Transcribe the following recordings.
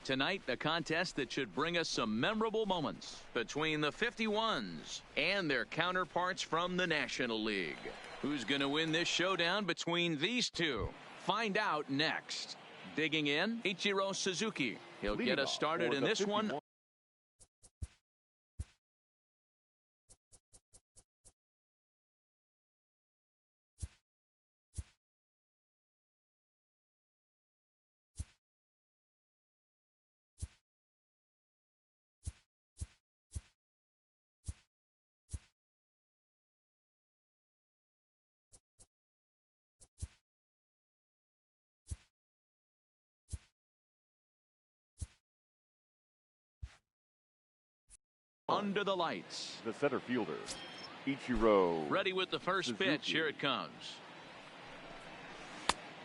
Tonight, a contest that should bring us some memorable moments between the 51s and their counterparts from the National League. Who's going to win this showdown between these two? Find out next. Digging in, Ichiro Suzuki. He'll get us started in this one. Under the lights. The center fielder, Ichiro. Ready with the first Suzuki. pitch. Here it comes.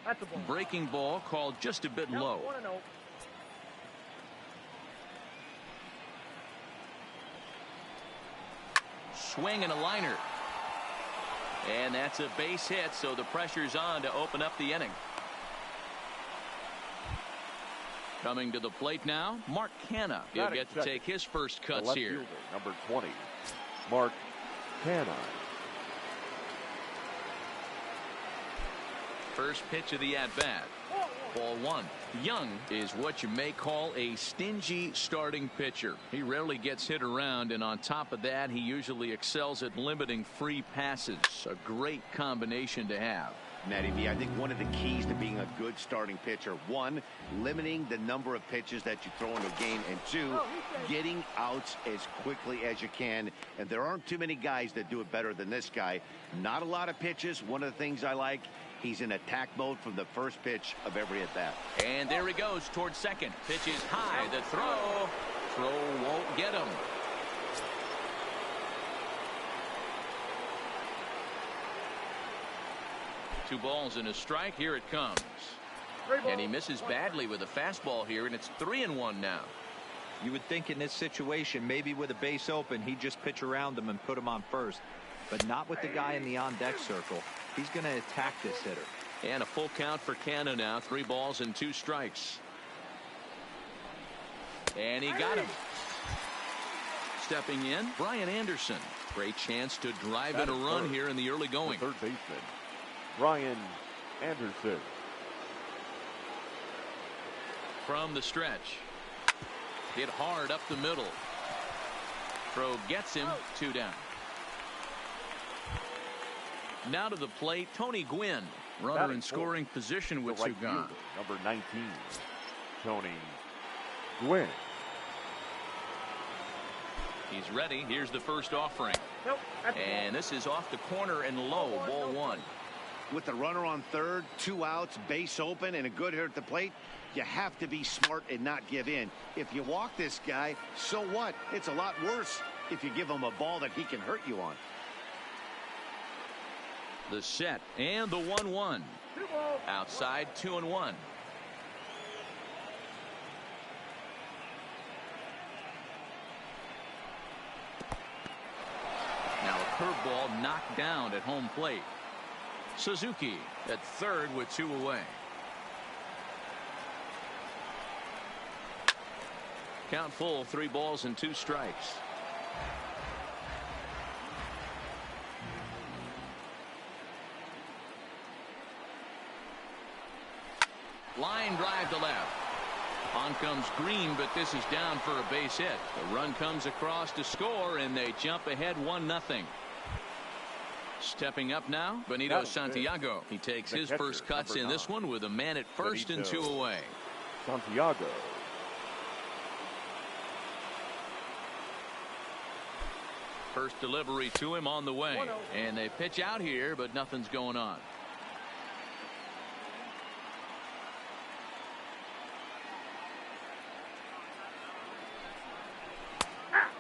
That's a ball. Breaking ball called just a bit low. 1-0. Swing and a liner. And that's a base hit, so the pressure's on to open up the inning. Coming to the plate now, Mark Canha. He'll get to take his first cuts here. Fielder, number 20, Mark Canha. First pitch of the at-bat. Ball one. Young is what you may call a stingy starting pitcher. He rarely gets hit around, and on top of that, he usually excels at limiting free passes. A great combination to have. Matty V, I think one of the keys to being a good starting pitcher, one, limiting the number of pitches that you throw into a game, and two, getting outs as quickly as you can. And there aren't too many guys that do it better than this guy. Not a lot of pitches. One of the things I like, he's in attack mode from the first pitch of every at-bat. And there he goes towards second. Pitch is high. The throw won't get him. Two balls and a strike. Here it comes. And he misses badly with a fastball here, and it's 3-1 now. You would think in this situation, maybe with a base open, he'd just pitch around him and put him on first. But not with the guy in the on-deck circle. He's going to attack this hitter. And a full count for Canha now. 3 balls and 2 strikes. And he got him. Stepping in, Brian Anderson. Great chance to drive in a run here in the early going. The third baseman, Brian Anderson. From the stretch. Hit hard up the middle. Throw gets him. 2 down. Now to the plate, Tony Gwynn. Runner in scoring position with right Sugan. Number 19, Tony Gwynn. He's ready. Here's the first offering. Nope, and this is off the corner and low. Ball 1. With the runner on third, 2 outs, base open, and a good hitter at the plate, you have to be smart and not give in. If you walk this guy, so what? It's a lot worse if you give him a ball that he can hurt you on. The set and the 1-1. Outside 2-1. Now a curveball knocked down at home plate. Suzuki at third with 2 away. Count full, 3 balls and 2 strikes. Line drive to left. On comes Green, but this is down for a base hit. The run comes across to score, and they jump ahead 1-0. Stepping up now, Benito Santiago. He takes his first cuts in this one with a man at first and 2 away. Santiago. First delivery to him on the way. And they pitch out here, but nothing's going on.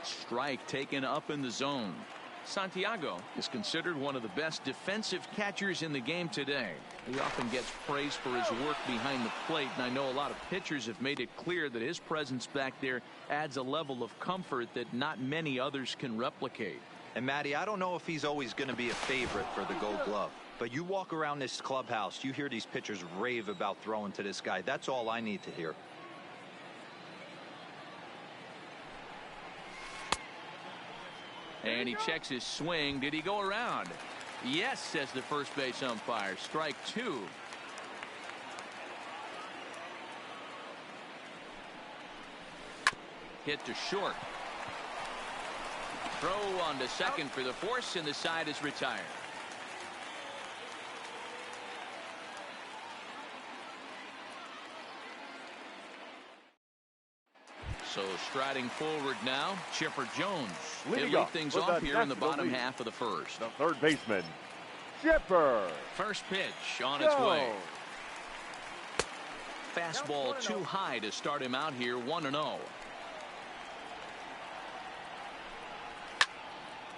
Strike taken up in the zone. Santiago is considered one of the best defensive catchers in the game today. He often gets praised for his work behind the plate, and I know a lot of pitchers have made it clear that his presence back there adds a level of comfort that not many others can replicate. And Matty, I don't know if he's always going to be a favorite for the Gold Glove, but you walk around this clubhouse, you hear these pitchers rave about throwing to this guy. That's all I need to hear. And he checks his swing. Did he go around? Yes, says the first base umpire. Strike two. Hit to short. Throw on to second for the force, and the side is retired. So striding forward now, Chipper Jones. He'll lead things off here in the bottom half of the first. The third baseman, Chipper. First pitch on its way. Fastball too high to start him out here, 1-0.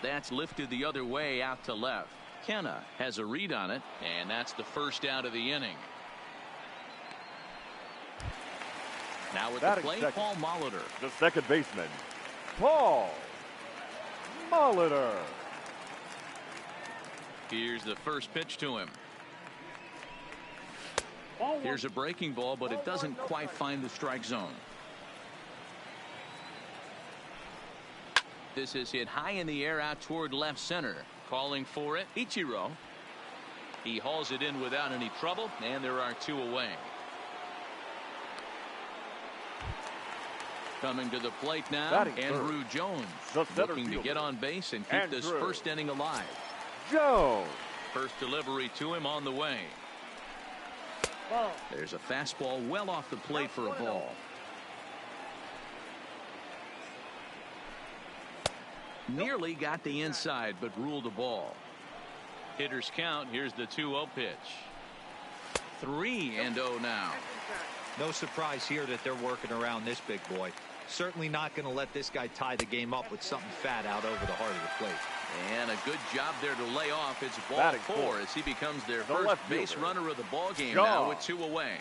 That's lifted the other way out to left. Kenna has a read on it, and that's the first out of the inning. Now with the plate, Paul Molitor. The second baseman, Paul Molitor. Here's the first pitch to him. Here's a breaking ball, but it doesn't quite find the strike zone. This is hit high in the air out toward left center. Calling for it, Ichiro. He hauls it in without any trouble, and there are two away. Coming to the plate now, Andrew Jones, looking to get on base and keep this first inning alive. Jones. First delivery to him on the way. There's a fastball well off the plate for a ball. Nearly got the inside, but ruled a ball. Hitters count. Here's the 2-0 pitch. 3-0 now. No surprise here that they're working around this big boy. Certainly not going to let this guy tie the game up with something fat out over the heart of the plate. And a good job there to lay off. It's ball four as he becomes their first base runner of the ball game now with two away.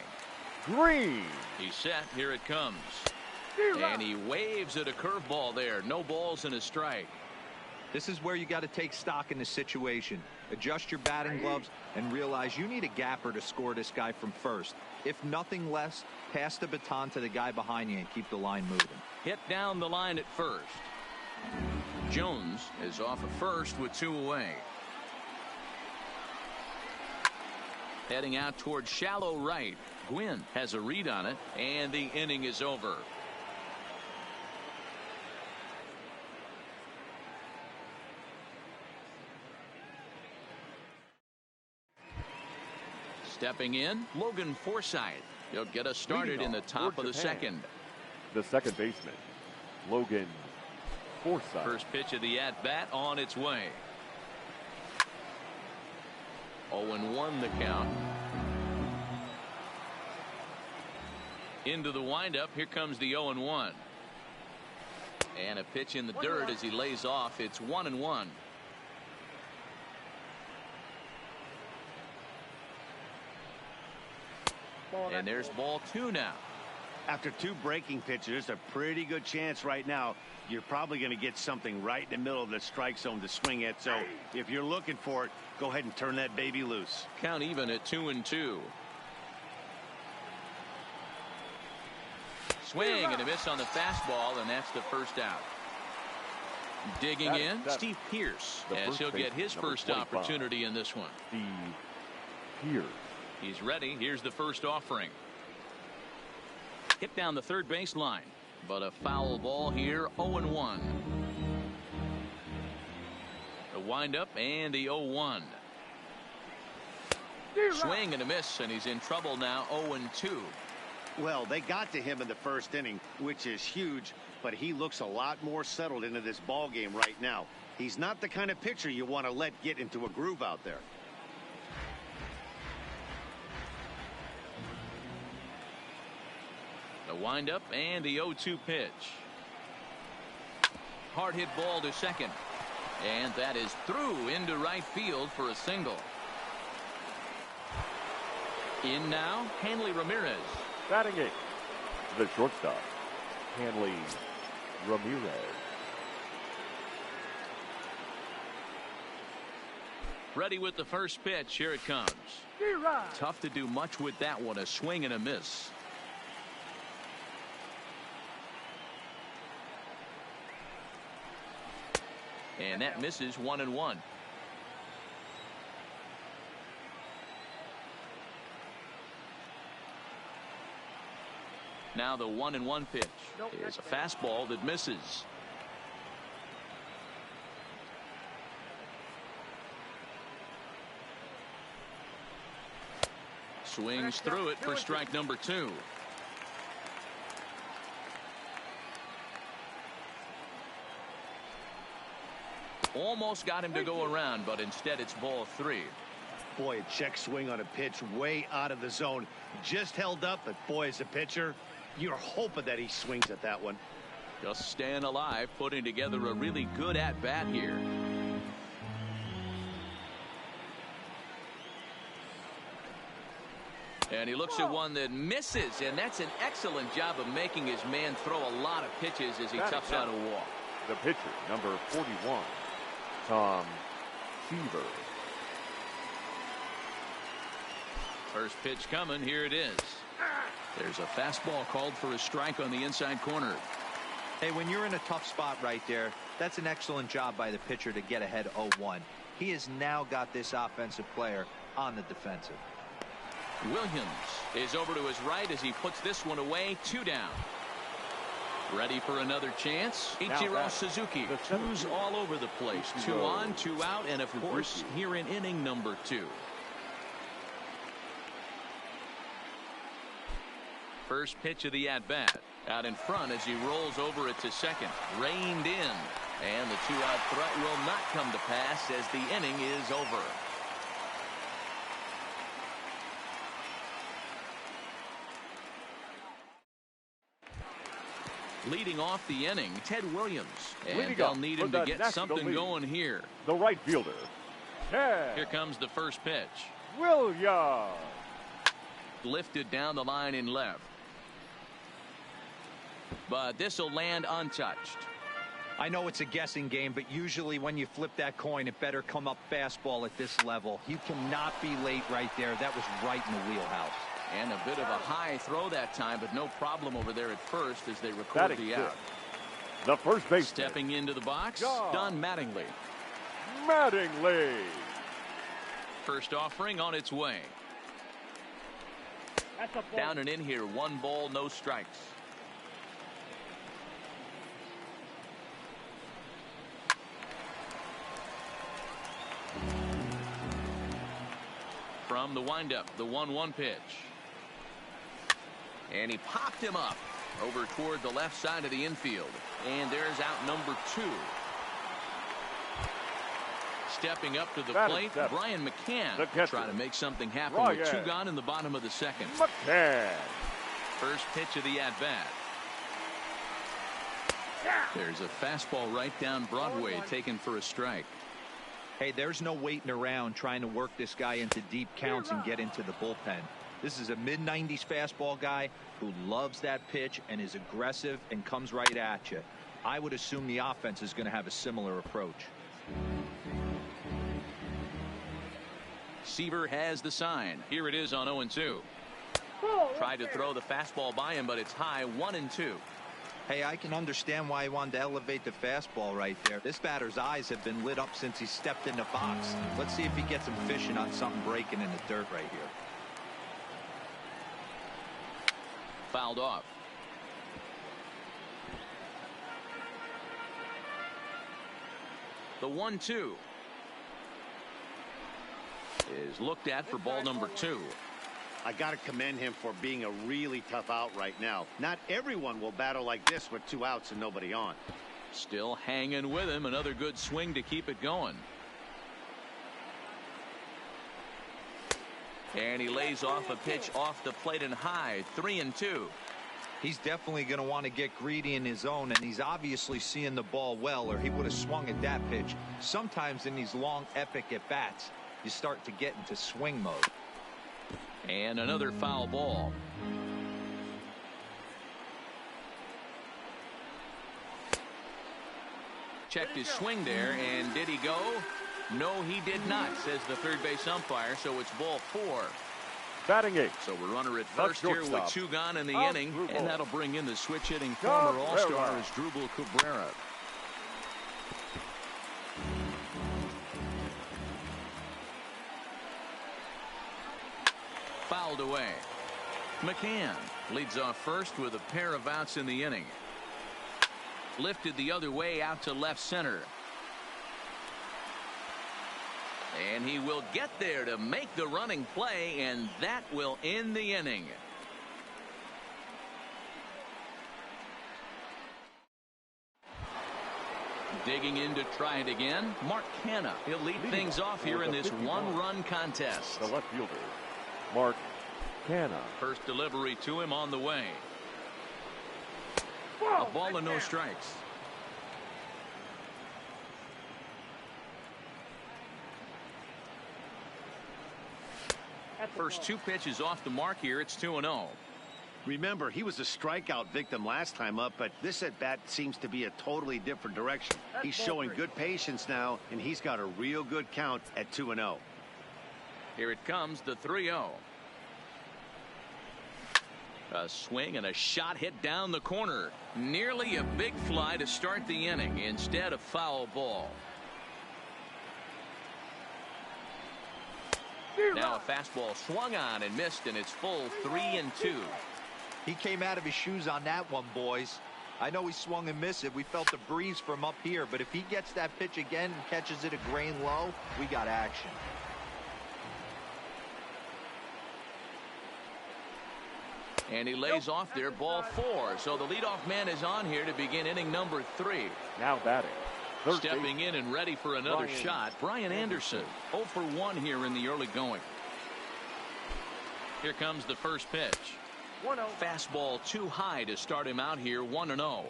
Green. He's set. Here it comes. And he waves at a curveball there. No balls and a strike. This is where you got to take stock in the situation. Adjust your batting gloves and realize you need a gapper to score this guy from first. If nothing less, pass the baton to the guy behind you and keep the line moving. Hit down the line at first. Jones is off at first with two away. Heading out towards shallow right. Gwynn has a read on it, and the inning is over. Stepping in, Logan Forsythe. He'll get us started in the top of the second. The second baseman, Logan Forsythe. First pitch of the at-bat on its way. 0-1 the count. Into the windup. Here comes the 0-1. And a pitch in the dirt as he lays off. It's 1-1. And there's ball two now. After two breaking pitches, a pretty good chance right now. You're probably going to get something right in the middle of the strike zone to swing at. So if you're looking for it, go ahead and turn that baby loose. Count even at 2-2. Swing and a miss on the fastball, and that's the first out. Digging in, Steve Pearce, as he'll get his first opportunity in this one. Steve Pearce. He's ready. Here's the first offering. Hit down the third baseline, but a foul ball here. 0-1. The windup and the 0-1. Swing and a miss, and he's in trouble now. 0-2. Well, they got to him in the first inning, which is huge, but he looks a lot more settled into this ball game right now. He's not the kind of pitcher you want to let get into a groove out there. The windup and the 0-2 pitch. Hard hit ball to second. And that is through into right field for a single. In now, Hanley Ramirez. Batting eighth, the shortstop, Hanley Ramirez. Ready with the first pitch. Here it comes. Tough to do much with that one. A swing and a miss. And that misses 1-1. Now the 1-1 pitch is a fastball that misses. Swings through it for strike number 2. Almost got him to go around, but instead it's ball 3. Boy, a check swing on a pitch way out of the zone. Just held up, but boy, as a pitcher, you're hoping that he swings at that one. Just staying alive, putting together a really good at-bat here. And he looks at one that misses, and that's an excellent job of making his man throw a lot of pitches as he toughs out a walk. The pitcher, number 41, Tom Seaver. First pitch coming. Here it is. There's a fastball called for a strike on the inside corner. Hey, when you're in a tough spot right there, that's an excellent job by the pitcher to get ahead 0-1. He has now got this offensive player on the defensive. Williams is over to his right as he puts this one away. 2 down. Ready for another chance. Ichiro Suzuki. Who's all over the place. 2 on, 2 out, and of course here in inning number 2. First pitch of the at-bat. Out in front as he rolls over it to second. Reined in. And the 2-out threat will not come to pass as the inning is over. Leading off the inning, Ted Williams. And they'll need him to get something going here. The right fielder, Ted. Here comes the first pitch. Williams. Lifted down the line in left. But this will land untouched. I know it's a guessing game, but usually when you flip that coin, it better come up fastball at this level. You cannot be late right there. That was right in the wheelhouse. And a bit of a high throw that time, but no problem over there at first as they record the out. The first base. Stepping into the box, Don Mattingly. Mattingly. First offering on its way. Down and in here, 1 ball, no strikes. From the windup, the 1-1 pitch. And he popped him up over toward the left side of the infield. And there's out number 2. Stepping up to the plate, Brian McCann trying to make something happen with 2 gone in the bottom of the second. McCann. First pitch of the at-bat. There's a fastball right down Broadway taken for a strike. Hey, there's no waiting around trying to work this guy into deep counts and get into the bullpen. This is a mid-90s fastball guy who loves that pitch and is aggressive and comes right at you. I would assume the offense is going to have a similar approach. Seaver has the sign. Here it is on 0-2. Tried to throw the fastball by him, but it's high. 1-2. Hey, I can understand why he wanted to elevate the fastball right there. This batter's eyes have been lit up since he stepped in the box. Let's see if he gets him fishing on something breaking in the dirt right here. Fouled off. The 1-2 is looked at for ball number 2. I got to commend him for being a really tough out right now. Not everyone will battle like this with 2 outs and nobody on. Still hanging with him. Another good swing to keep it going. And he lays off a pitch off the plate and high. 3-2. He's definitely going to want to get greedy in his zone, and he's obviously seeing the ball well, or he would have swung at that pitch. Sometimes in these long epic at bats, you start to get into swing mode. And another foul ball. Checked his swing there, and did he go? No, he did not, says the third base umpire, so it's ball 4. Batting 8. So we're runner at first here with 2 gone in the inning, and that'll bring in the switch hitting former All-Star Asdrubal Cabrera. fouled away. McCann leads off first with a pair of outs in the inning. Lifted the other way out to left center. And he will get there to make the running play, and that will end the inning. Digging in to try it again, Mark Canha. He'll lead things off here in this one-run contest. The left fielder, Mark Canha. First delivery to him on the way. A ball and no strikes. First two pitches off the mark here. It's 2-0. Remember, he was a strikeout victim last time up, but this at bat seems to be a totally different direction. He's showing good patience now, and he's got a real good count at 2-0. Here it comes, the 3-0. A swing and a shot hit down the corner. Nearly a big fly to start the inning. Instead, a foul ball. Now a fastball swung on and missed, and it's full 3-2. He came out of his shoes on that one, boys. I know he swung and missed it. We felt the breeze from up here, but if he gets that pitch again and catches it a grain low, we got action. And he lays off there, ball 4. So the leadoff man is on here to begin inning number 3. Now batting. Stepping in and ready for another shot, Brian Anderson. 0 for 1 here in the early going. Here comes the first pitch. 1-0. Fastball too high to start him out here, 1-0.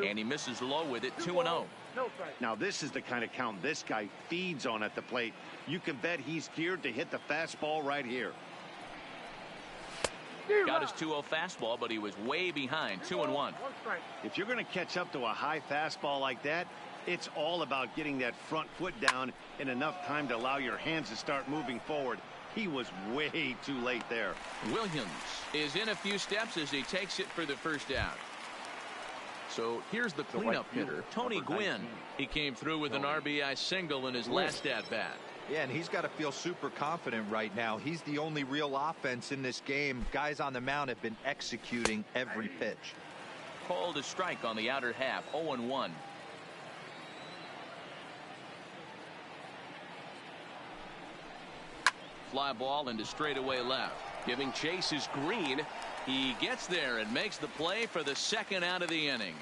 And he misses low with it, 2-0. Now this is the kind of count this guy feeds on at the plate. You can bet he's geared to hit the fastball right here. Got his 2-0 fastball, but he was way behind, 2-1. If you're going to catch up to a high fastball like that, it's all about getting that front foot down in enough time to allow your hands to start moving forward. He was way too late there. Williams is in a few steps as he takes it for the first out. So here's the cleanup hitter, Tony Gwynn. He came through with an RBI single in his last at-bat. Yeah, and he's got to feel super confident right now. He's the only real offense in this game. Guys on the mound have been executing every pitch. Called a strike on the outer half, 0-1. Fly ball into straightaway left. Giving chase is Green. He gets there and makes the play for the second out of the inning.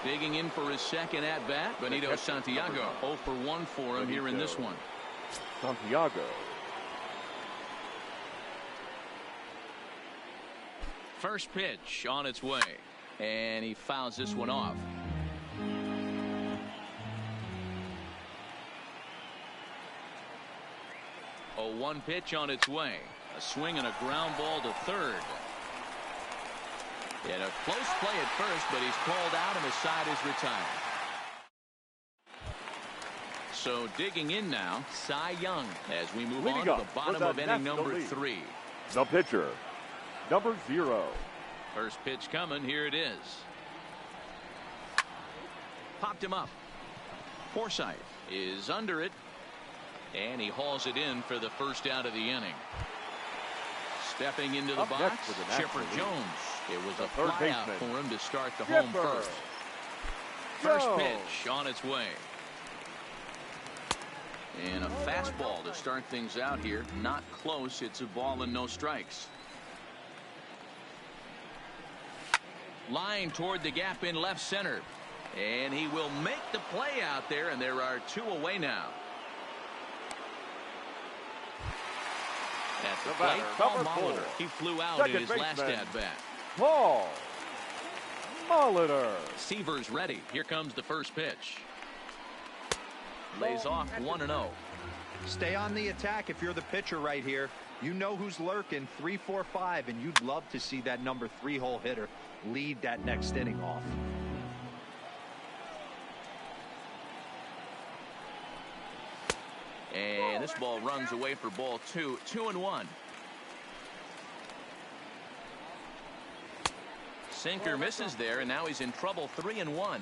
Digging in for his second at-bat, Benito Santiago. 0 for 1 for him here in this one. Santiago. First pitch on its way. And he fouls this one off. A 1 pitch on its way. A swing and a ground ball to third. And a close play at first, but he's called out and the side is retired. So digging in now, Cy Young, as we move on to the bottom of inning number 3. The pitcher, number 0. First pitch coming. Here it is. Popped him up. Forsythe is under it. And he hauls it in for the first out of the inning. Stepping into the box, Chipper Jones. It was a fly out for him to start the home first. First pitch on its way. And a fastball to start things out here. Not close. It's a ball and no strikes. Line toward the gap in left center. And he will make the play out there, and there are 2 away now. At the plate, Paul Molitor. He flew out in his last at-bat. Paul Molitor. Seaver's ready. Here comes the first pitch. Lays off 1-0. Stay on the attack if you're the pitcher right here. You know who's lurking, 3, 4, 5, and you'd love to see that number 3-hole hitter lead that next inning off. And this ball runs away for ball 2. 2-1. sinker misses there, and now he's in trouble. 3-1.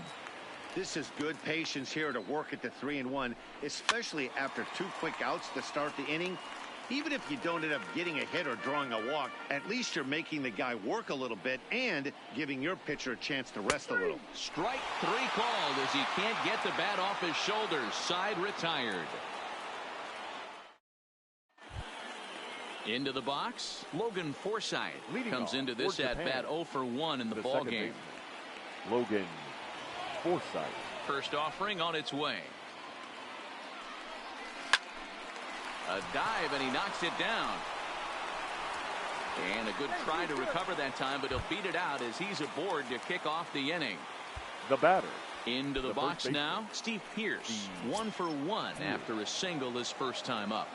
This is good patience here to work at the 3-1, especially after 2 quick outs to start the inning. Even if you don't end up getting a hit or drawing a walk, at least you're making the guy work a little bit and giving your pitcher a chance to rest a little. Strike 3 called as he can't get the bat off his shoulders. Side retired. Into the box, Logan Forsythe comes into this at bat 0 for 1 in the ball game. Logan Forsythe. First offering on its way. A dive, and he knocks it down. And a good try to recover that time, but he'll beat it out as he's aboard to kick off the inning. The batter. Into the box now, Steve Pearce. 1 for 1 after a single his first time up.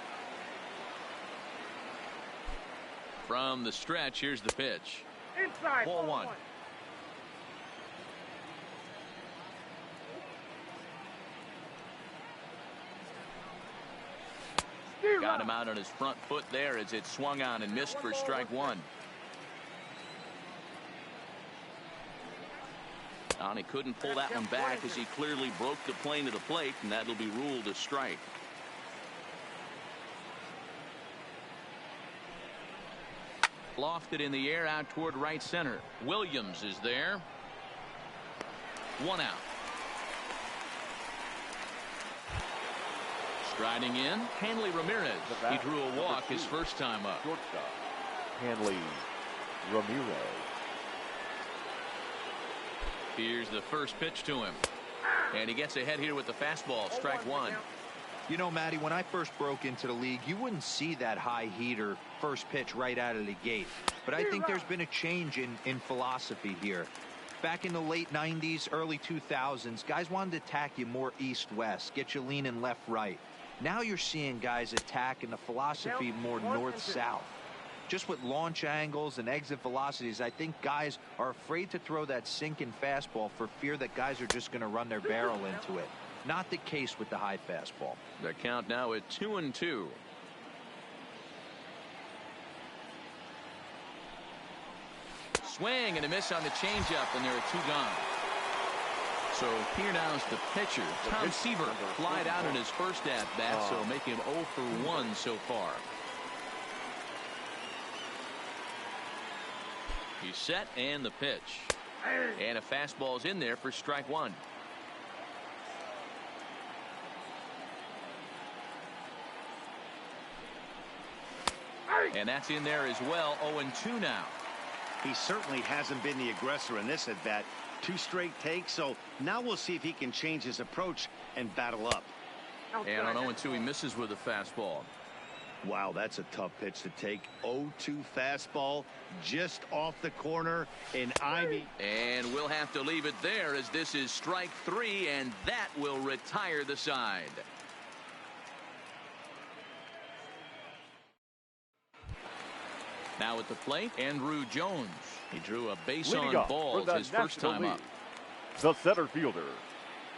From the stretch, here's the pitch. Inside. Ball 1. Got him out on his front foot there as it swung on and missed for strike 1. And he couldn't pull that one back as he clearly broke the plane of the plate, and that'll be ruled a strike. Lofted in the air out toward right center. Williams is there. 1 out. Striding in, Hanley Ramirez. He drew a walk his first time up. Shortstop, Hanley Ramirez. Here's the first pitch to him. And he gets ahead here with the fastball. Strike 1. You know, Matty, when I first broke into the league, you wouldn't see that high heater first pitch right out of the gate. But I think there's been a change in philosophy here. Back in the late 90s, early 2000s, guys wanted to attack you more east-west, get you leaning left-right. Now you're seeing guys attack in the philosophy more north-south. Just with launch angles and exit velocities, I think guys are afraid to throw that sinking fastball for fear that guys are just going to run their barrel into it. Not the case with the high fastball. The count now at 2-2. Swing and a miss on the changeup, and there are 2 gone. So here now is the pitcher, Tom Seaver, flied out in his first at-bat, so making him 0 for 1 so far. He's set, and the pitch. And a fastball's in there for strike 1. And that's in there as well. 0-2 now. He certainly hasn't been the aggressor in this at bat. 2 straight takes, so now we'll see if he can change his approach and battle up. And on 0-2, he misses with a fastball. Wow, that's a tough pitch to take. 0-2 fastball just off the corner. And we'll have to leave it there as this is strike 3, and that will retire the side. Now at the plate, Andrew Jones. He drew a base on balls his first time up. The center fielder,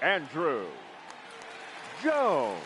Andrew Jones.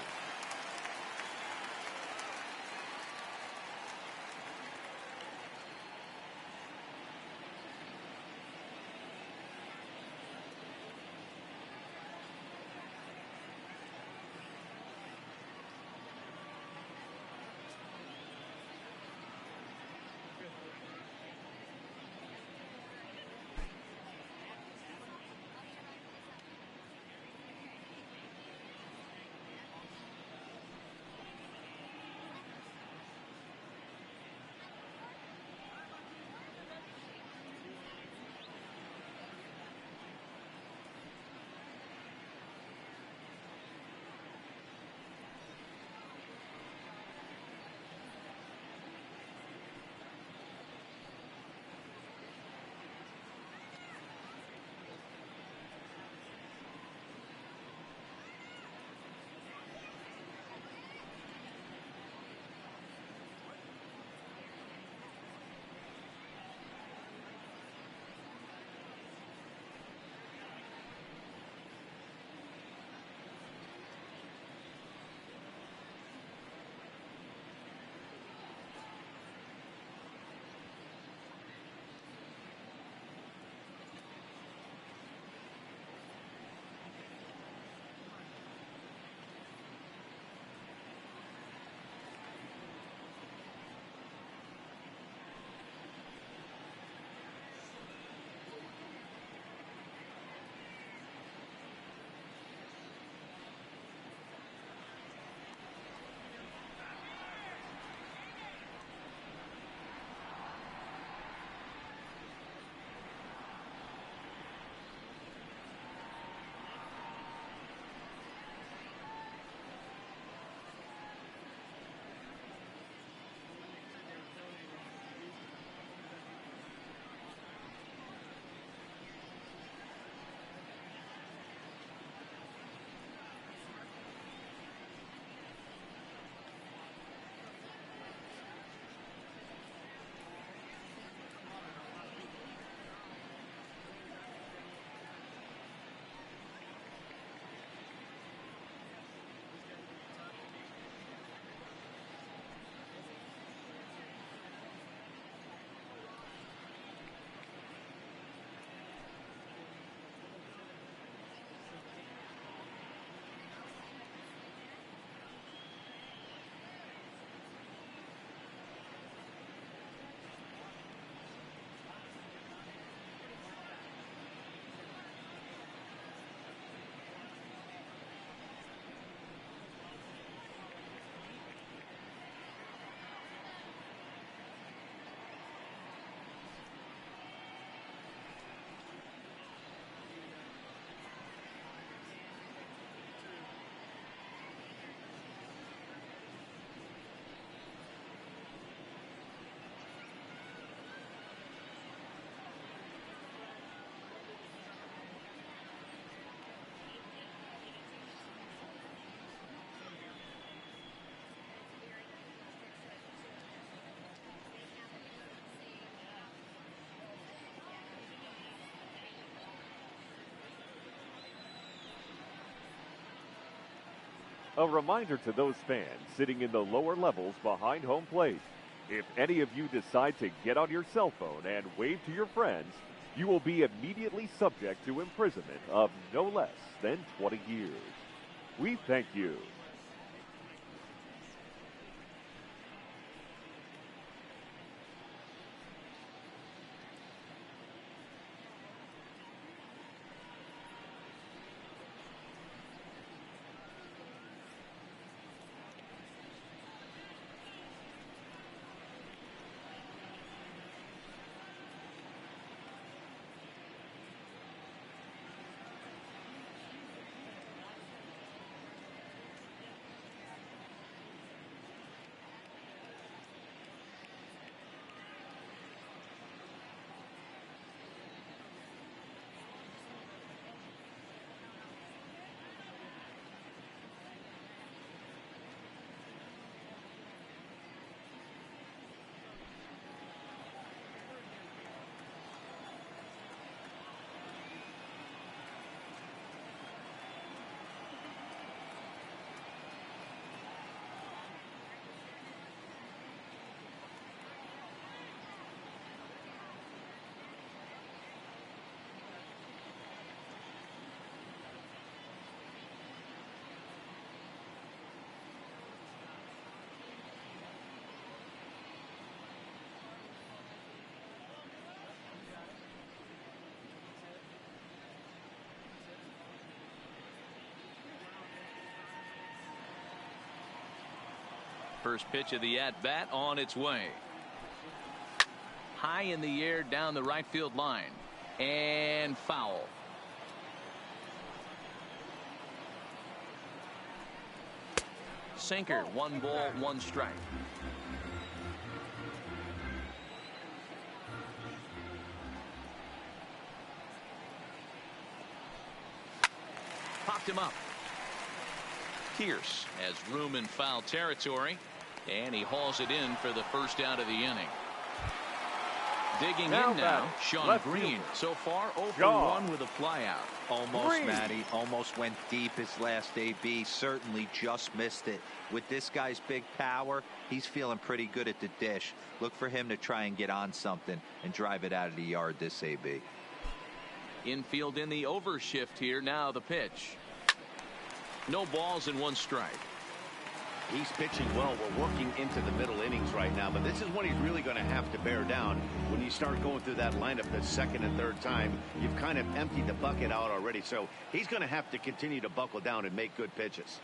A reminder to those fans sitting in the lower levels behind home plate. If any of you decide to get on your cell phone and wave to your friends, you will be immediately subject to imprisonment of no less than 20 years. We thank you. First pitch of the at-bat on its way. High in the air down the right field line. And foul. Sinker, 1 ball, 1 strike. Popped him up. Pierce has room in foul territory, and he hauls it in for the first out of the inning. Digging Now in now, batting, Sean left Green. fielder. So far, 0 for Shaw. 1 with a flyout. Almost, Green. Matty. Almost went deep his last AB. Certainly just missed it. With this guy's big power, he's feeling pretty good at the dish. Look for him to try and get on something and drive it out of the yard this AB. Infield in the overshift here. Now the pitch. No balls and 1 strike. He's pitching well. We're working into the middle innings right now, but this is when he's really going to have to bear down. When you start going through that lineup the second and third time, you've kind of emptied the bucket out already, so he's going to have to continue to buckle down and make good pitches.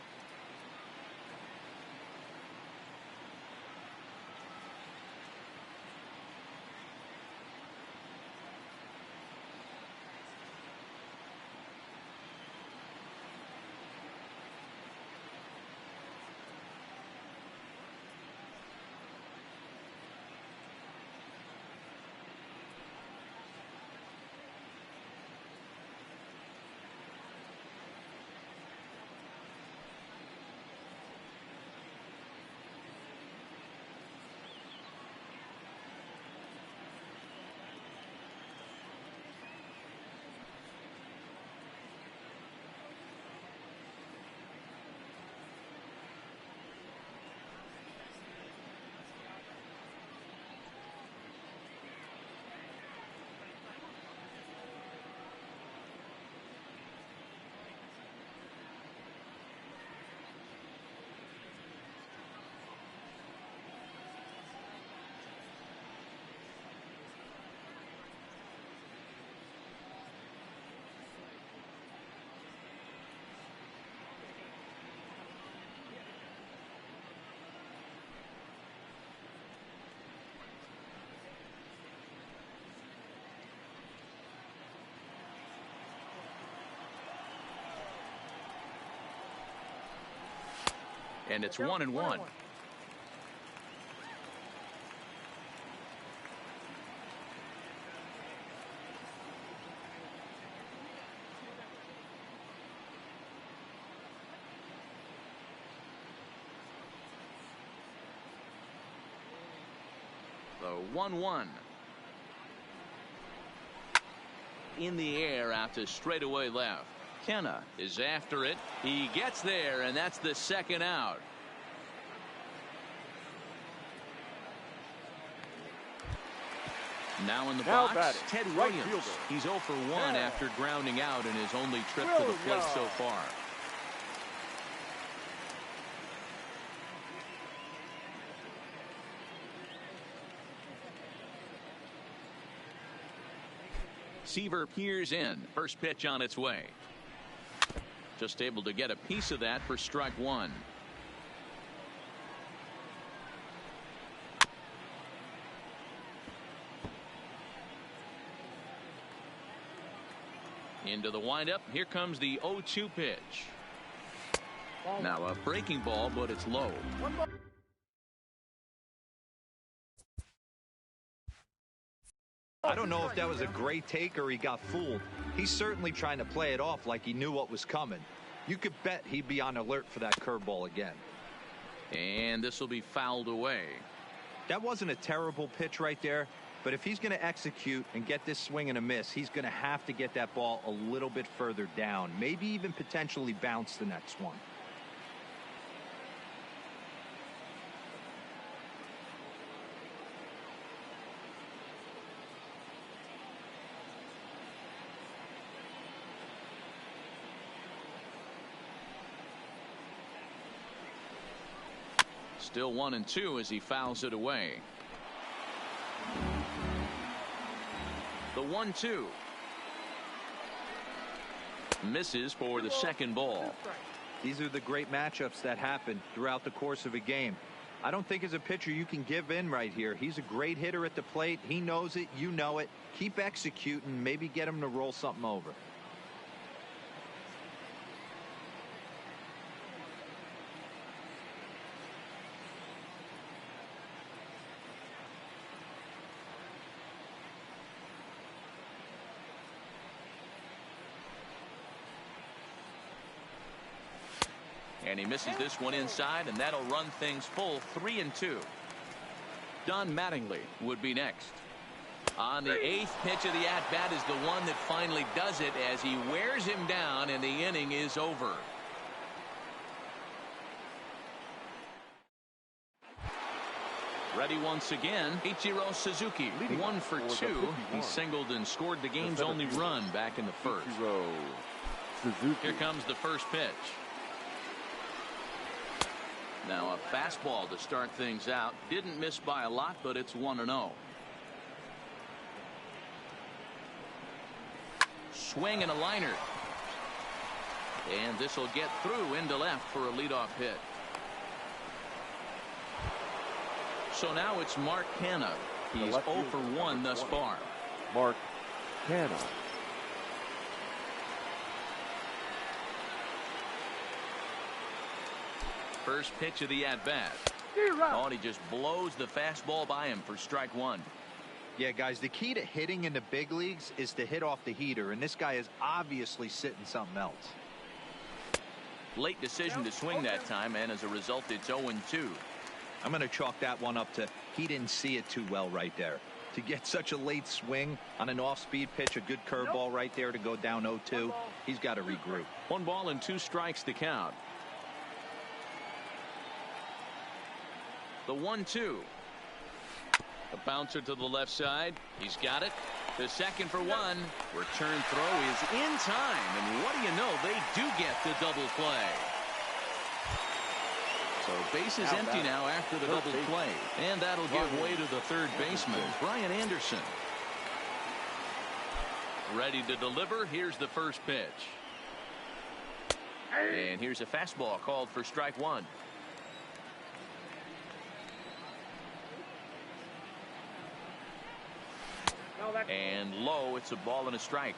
And it's 1-1. The 1-1. In the air out to straightaway left. Kenna is after it. He gets there, and that's the second out. Now in the box, Ted Williams. He's 0 for 1 after grounding out in his only trip to the plate so far. Seaver peers in. First pitch on its way. Just able to get a piece of that for strike one. Into the windup. Here comes the 0-2 pitch. Now a breaking ball, but it's low. I don't know if that was a great take or he got fooled. He's certainly trying to play it off like he knew what was coming. You could bet he'd be on alert for that curveball again. And this will be fouled away. That wasn't a terrible pitch right there, but if he's going to execute and get this swing and a miss, he's going to have to get that ball a little bit further down, maybe even potentially bounce the next one. Still 1-2 as he fouls it away. The 1-2 misses for the second ball. These are the great matchups that happen throughout the course of a game. I don't think as a pitcher you can give in right here. He's a great hitter at the plate. He knows it. You know it. Keep executing. Maybe get him to roll something over. And he misses this one inside, and that'll run things full 3-2. Don Mattingly would be next. On the 8th pitch of the at-bat is the one that finally does it as he wears him down, and the inning is over. Ready once again, Ichiro Suzuki, 1 for 2. He singled and scored the game's only run back in the first. Here comes the first pitch. Now a fastball to start things out. Didn't miss by a lot, but it's 1-0. Swing and a liner. And this will get through into left for a leadoff hit. So now it's Mark Canha. He's 0 for 1 thus far. Mark Canha. First pitch of the at-bat. Oh, and he just blows the fastball by him for strike one. Yeah, guys, the key to hitting in the big leagues is to hit off the heater, and this guy is obviously sitting something else. Late decision to swing that time, and as a result, it's 0-2. I'm going to chalk that one up to he didn't see it too well right there. To get such a late swing on an off-speed pitch, a good curveball right there to go down 0-2, he's got to regroup. 1 ball and 2 strikes to count. The 1-2. A bouncer to the left side. He's got it. The second for 1. Return throw is in time. And what do you know? They do get the double play. So base is empty now after the double play. And that'll give way to the third baseman, Brian Anderson. Ready to deliver. Here's the first pitch. And here's a fastball called for strike one. And low, it's a ball and a strike.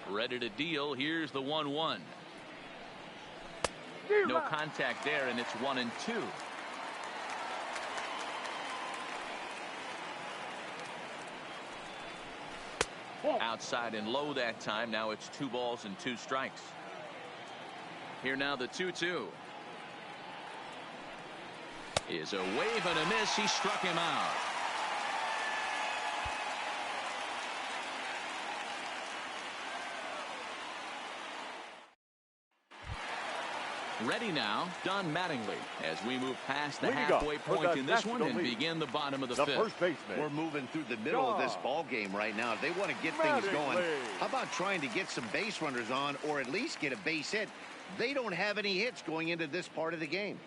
Ready to deal. Here's the 1-1. No contact there, and it's 1-2. Outside and low that time. Now it's 2 balls and 2 strikes. Here now the 2-2. Is a wave and a miss. He struck him out. Ready now, Don Mattingly, as we move past the halfway point in this one and begin the bottom of the fifth. First baseman. We're moving through the middle of this ball game right now. If they want to get things going, how about trying to get some base runners on or at least get a base hit? They don't have any hits going into this part of the game.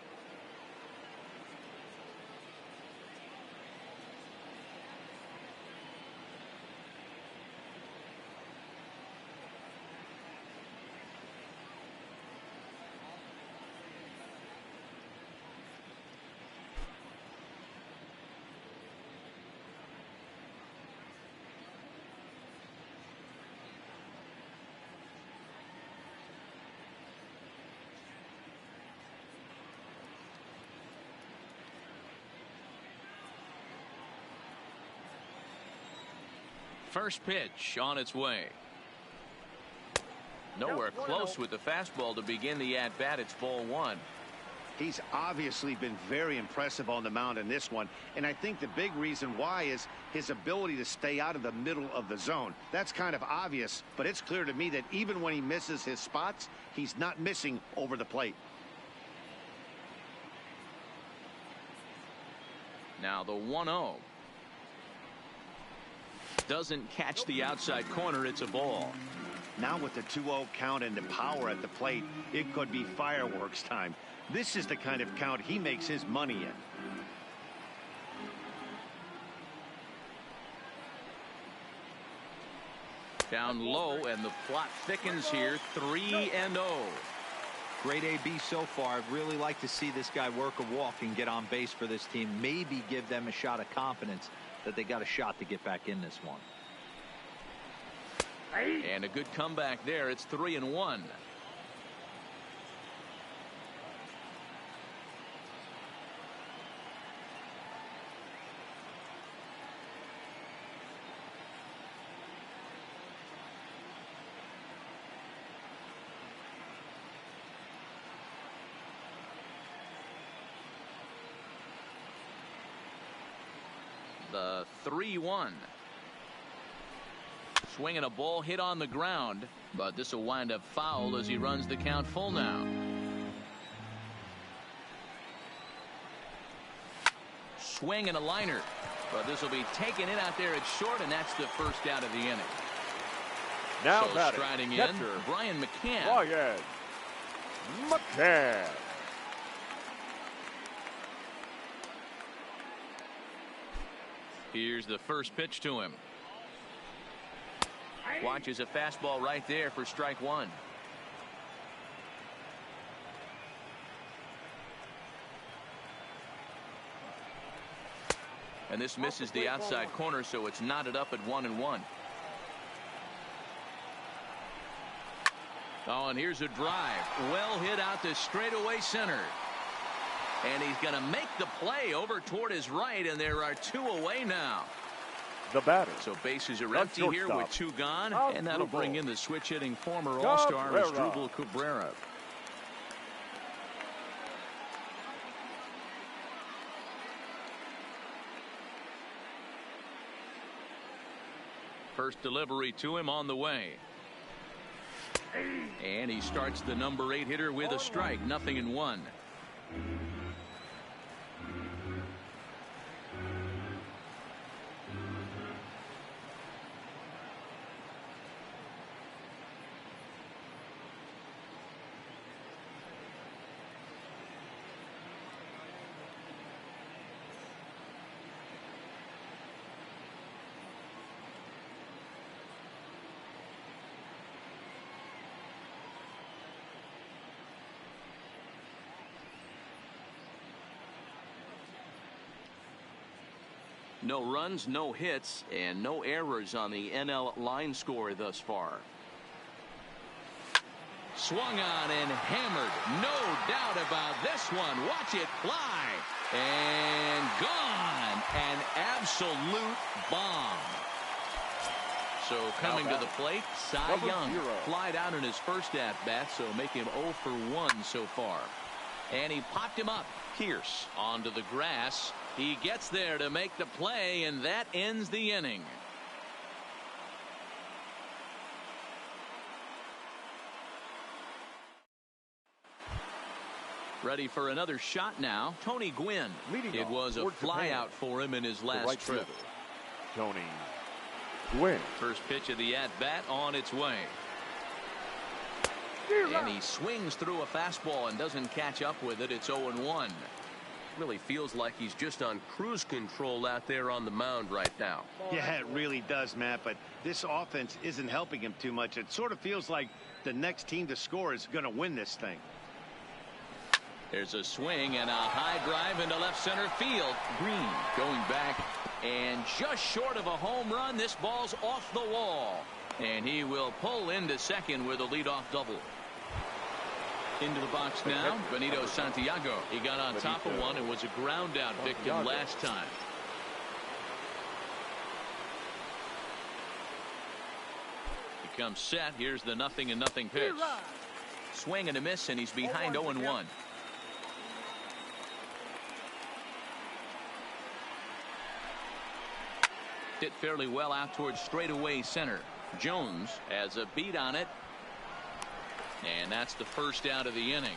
First pitch on its way. Nowhere close with the fastball to begin the at-bat. It's ball one. He's obviously been very impressive on the mound in this one, and I think the big reason why is his ability to stay out of the middle of the zone. That's kind of obvious, but it's clear to me that even when he misses his spots, he's not missing over the plate. Now the 1-0. Doesn't catch the outside corner. It's a ball. Now with the 2-0 count and the power at the plate, it could be fireworks time. This is the kind of count he makes his money in. Down low, and the plot thickens here. 3-0. Great AB so far. I'd really like to see this guy work a walk and get on base for this team. Maybe give them a shot of confidence that they got a shot to get back in this one. And a good comeback there. It's 3-1. The 3-1. Swinging a ball hit on the ground, but this will wind up foul as he runs the count full now. Swing and a liner, but this will be taken in out there at short, and that's the first out of the inning. Now so striding in, Brian McCann. Brian McCann. Here's the first pitch to him. Watches a fastball right there for strike one. And this misses the outside corner, so it's knotted up at 1-1. Oh, and here's a drive. Well hit out to straightaway center. And he's going to make the play over toward his right, and there are two away now. The batter. So bases are empty here with two gone, and that'll bring in the switch-hitting former All-Star Asdrubal Cabrera. First delivery to him on the way. And he starts the number 8 hitter with a strike. 0-1. No runs, no hits, and no errors on the NL line score thus far. Swung on and hammered. No doubt about this one. Watch it fly. And gone. An absolute bomb. So coming to the plate, Cy Young flied out in his first at-bat, so make him 0 for 1 so far. And he popped him up. Pierce onto the grass. He gets there to make the play, and that ends the inning. Ready for another shot now. Tony Gwynn. It was a flyout for him in his last trip. Tony Gwynn. First pitch of the at-bat on its way. And he swings through a fastball and doesn't catch up with it. It's 0-1. Really feels like he's just on cruise control out there on the mound right now. Yeah, it really does, Matt, but this offense isn't helping him too much. It sort of feels like the next team to score is going to win this thing. There's a swing and a high drive into left center field. Green going back and just short of a home run. This ball's off the wall. And he will pull into second with a leadoff double. Into the box now, Benito Santiago. He got on top of one and was a ground out victim last time. He comes set. Here's the 0-0 pitch. Swing and a miss, and he's behind 0-1. Hit fairly well out towards straightaway center. Jones has a beat on it. And that's the first out of the inning.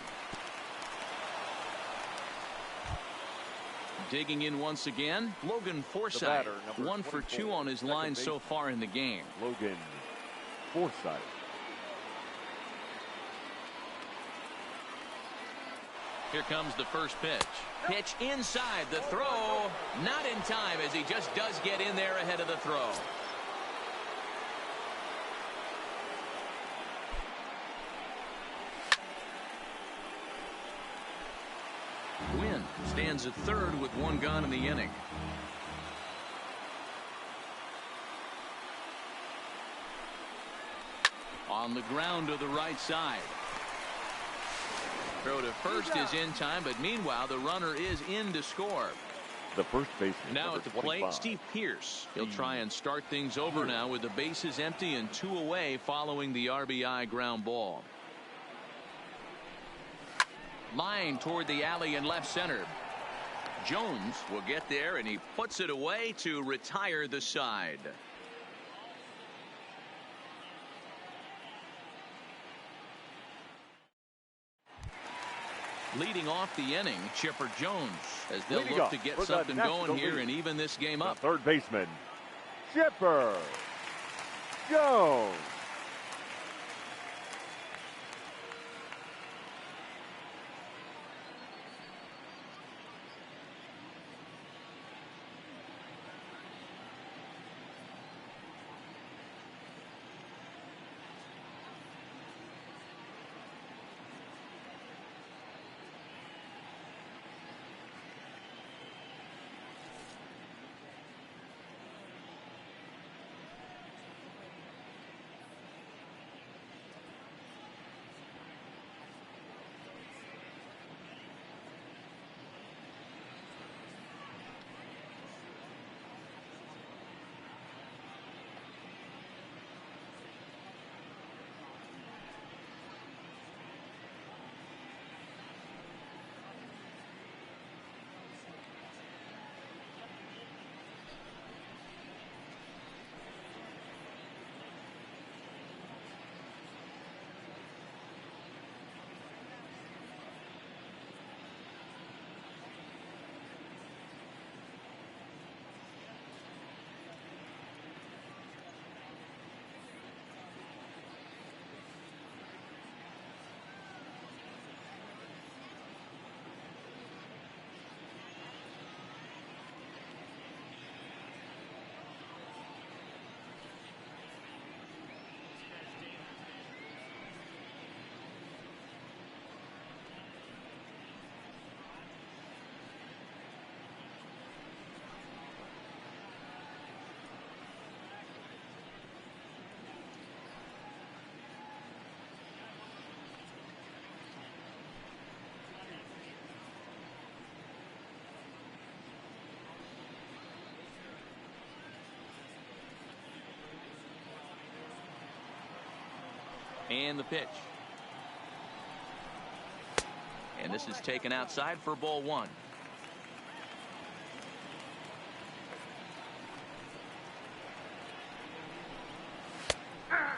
Digging in once again, Logan Forsythe. 1 for 2 on his line so far in the game. Logan Forsythe. Here comes the first pitch. Pitch inside, the throw. Not in time, as he just does get in there ahead of the throw. Gwynn stands at third with 1 gone in the inning. On the ground to the right side. Throw to first is in time, but meanwhile the runner is in to score. The first baseman. Now at the plate, Steve Pearce. He'll try and start things over now with the bases empty and 2 away following the RBI ground ball. Line toward the alley in left center. Jones will get there, and he puts it away to retire the side. Leading off the inning, Chipper Jones, as they'll look to get something going here and even this game up. Third baseman, Chipper Jones. And the pitch. And this is taken outside for ball 1.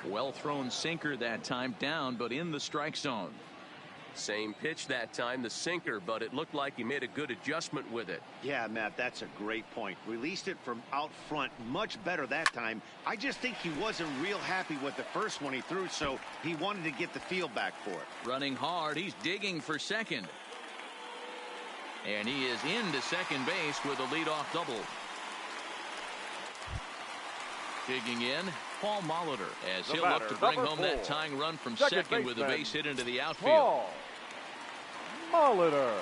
Well thrown sinker that time, down but in the strike zone. Same pitch that time, the sinker, but it looked like he made a good adjustment with it. Yeah, Matt, that's a great point. Released it from out front much better that time. I just think he wasn't real happy with the first one he threw, so he wanted to get the feel back for it. Running hard, he's digging for second. And he is into second base with a leadoff double. Digging in, Paul Molitor, as he'll look to bring home that tying run from second with a base hit into the outfield. Paul Molitor.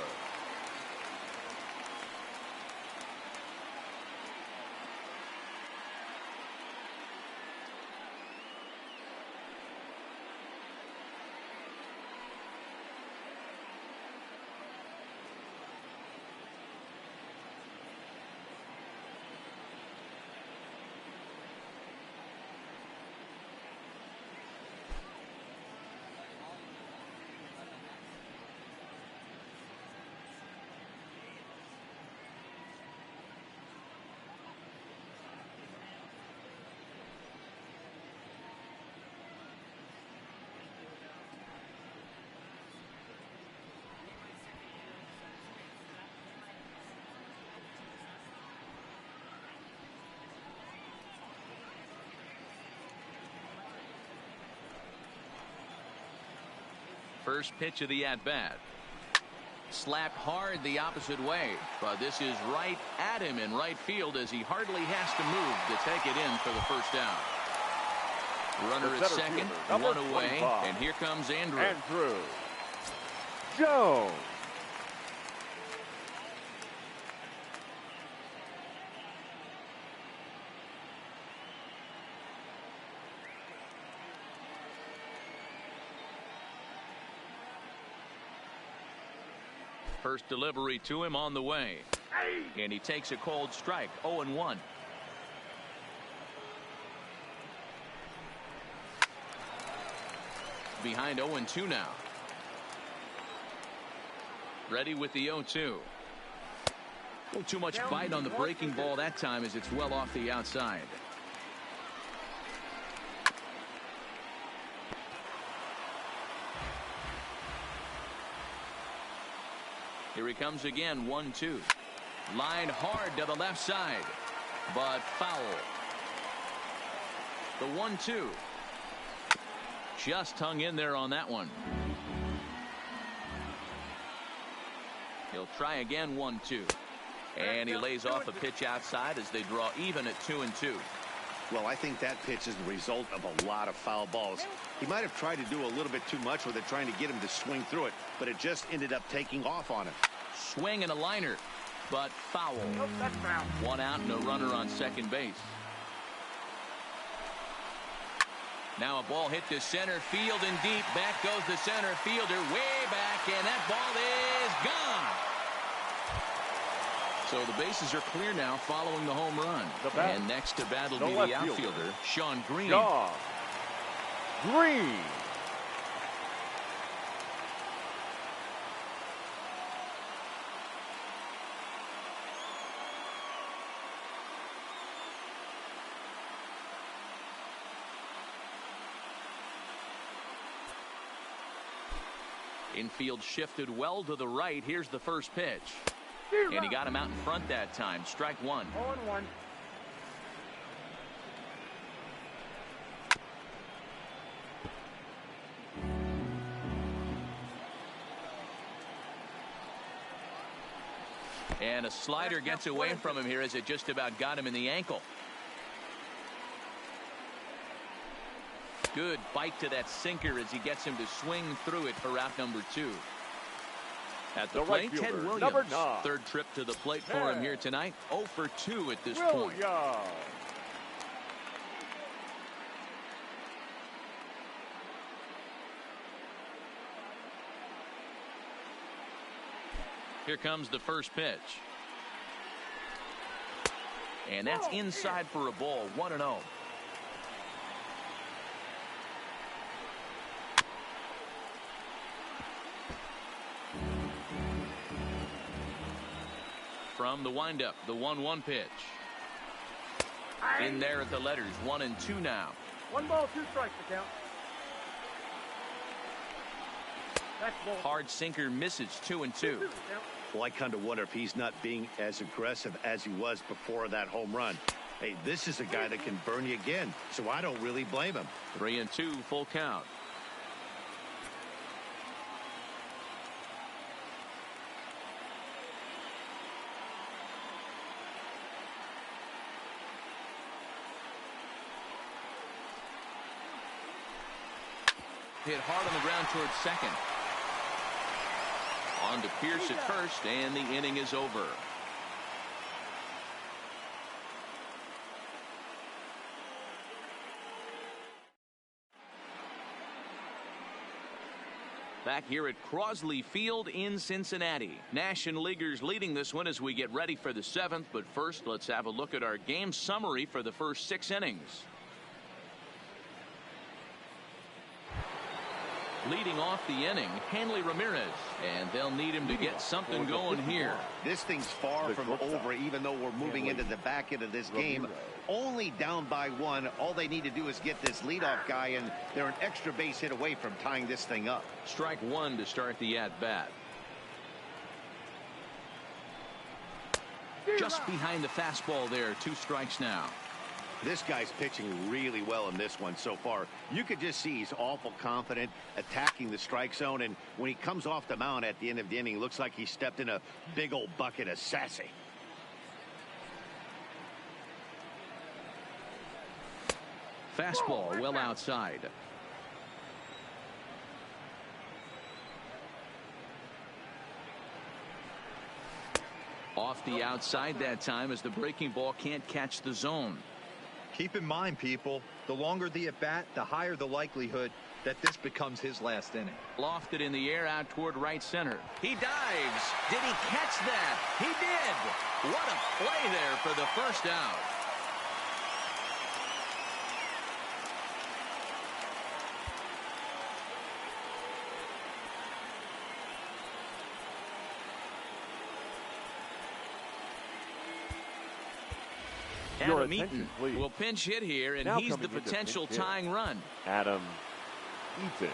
First pitch of the at-bat. Slapped hard the opposite way, but this is right at him in right field as he hardly has to move to take it in for the first out. Runner at second, one away, and here comes Andrew Jones. First delivery to him on the way. And he takes a cold strike. 0-1. Behind 0-2 now. Ready with the 0-2. A little too much bite on the breaking ball that time as it's well off the outside. Here he comes again, 1-2. Line hard to the left side, but foul. The 1-2. Just hung in there on that one. He'll try again, 1-2. And he lays off a pitch outside as they draw even at 2-2. Well, I think that pitch is the result of a lot of foul balls. He might have tried to do a little bit too much with it, trying to get him to swing through it, but it just ended up taking off on him. Swing and a liner, but foul. One out, no runner on second base. Now a ball hit to center field and deep. Back goes the center fielder way back, and that ball is gone. So the bases are clear now following the home run. And next to bat will be the outfielder, Sean Green. Infield shifted well to the right. Here's the first pitch. And he got him out in front that time. Strike one. 0-1. And a slider gets away from him here as it just about got him in the ankle. Good bite to that sinker as he gets him to swing through it for out number 2. At the plate, Ted Williams. Third trip to the plate for him here tonight. 0 for 2 at this point. Here comes the first pitch. And that's inside for a ball. 1-0. From the windup, the 1-1 pitch. In there at the letters, 1-2 now. 1 ball, 2 strikes to count. Hard sinker misses 2-2. Well, I kind of wonder if he's not being as aggressive as he was before that home run. Hey, this is a guy that can burn you again, so I don't really blame him. 3-2, full count. Hit hard on the ground towards second. On to Pierce at first, and the inning is over. Back here at Crosley Field in Cincinnati. National Leaguers leading this one as we get ready for the 7th. But first, let's have a look at our game summary for the first 6 innings. Leading off the inning, Hanley Ramirez, and they'll need him to get something going here. This thing's far from over, even though we're moving into the back end of this game. Only down by 1. All they need to do is get this leadoff guy, and they're an extra base hit away from tying this thing up. Strike 1 to start the at-bat. Just behind the fastball there, 2 strikes now. This guy's pitching really well in this one so far. You could just see he's awful confident attacking the strike zone, and when he comes off the mound at the end of the inning, looks like he stepped in a big old bucket of sassy. Fastball well outside. Off the outside that time as the breaking ball can't catch the zone. Keep in mind, people, the longer the at-bat, the higher the likelihood that this becomes his last inning. Lofted in the air out toward right center. He dives. Did he catch that? He did. What a play there for the first out. Adam Eaton will pinch hit here, and he's the potential tying run. Adam Eaton.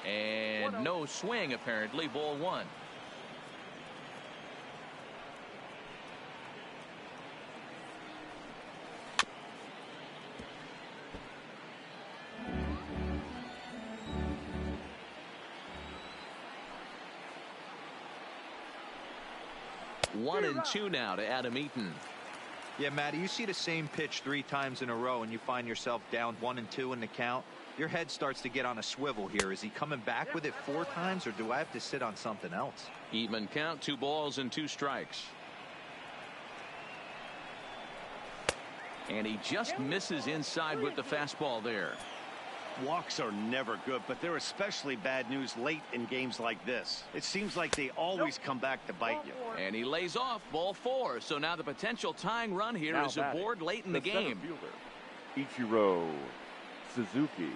And no swing, apparently. Ball 1. One and 2 now to Adam Eaton. Yeah, Matty, you see the same pitch 3 times in a row and you find yourself down 1 and 2 in the count. Your head starts to get on a swivel here. Is he coming back with it 4 times, or do I have to sit on something else? Even count, 2 balls and 2 strikes. And he just misses inside with the fastball there. Walks are never good, but they're especially bad news late in games like this. It seems like they always come back to bite you. And he lays off. Ball 4. So now the potential tying run here is aboard late in the game. Ichiro Suzuki.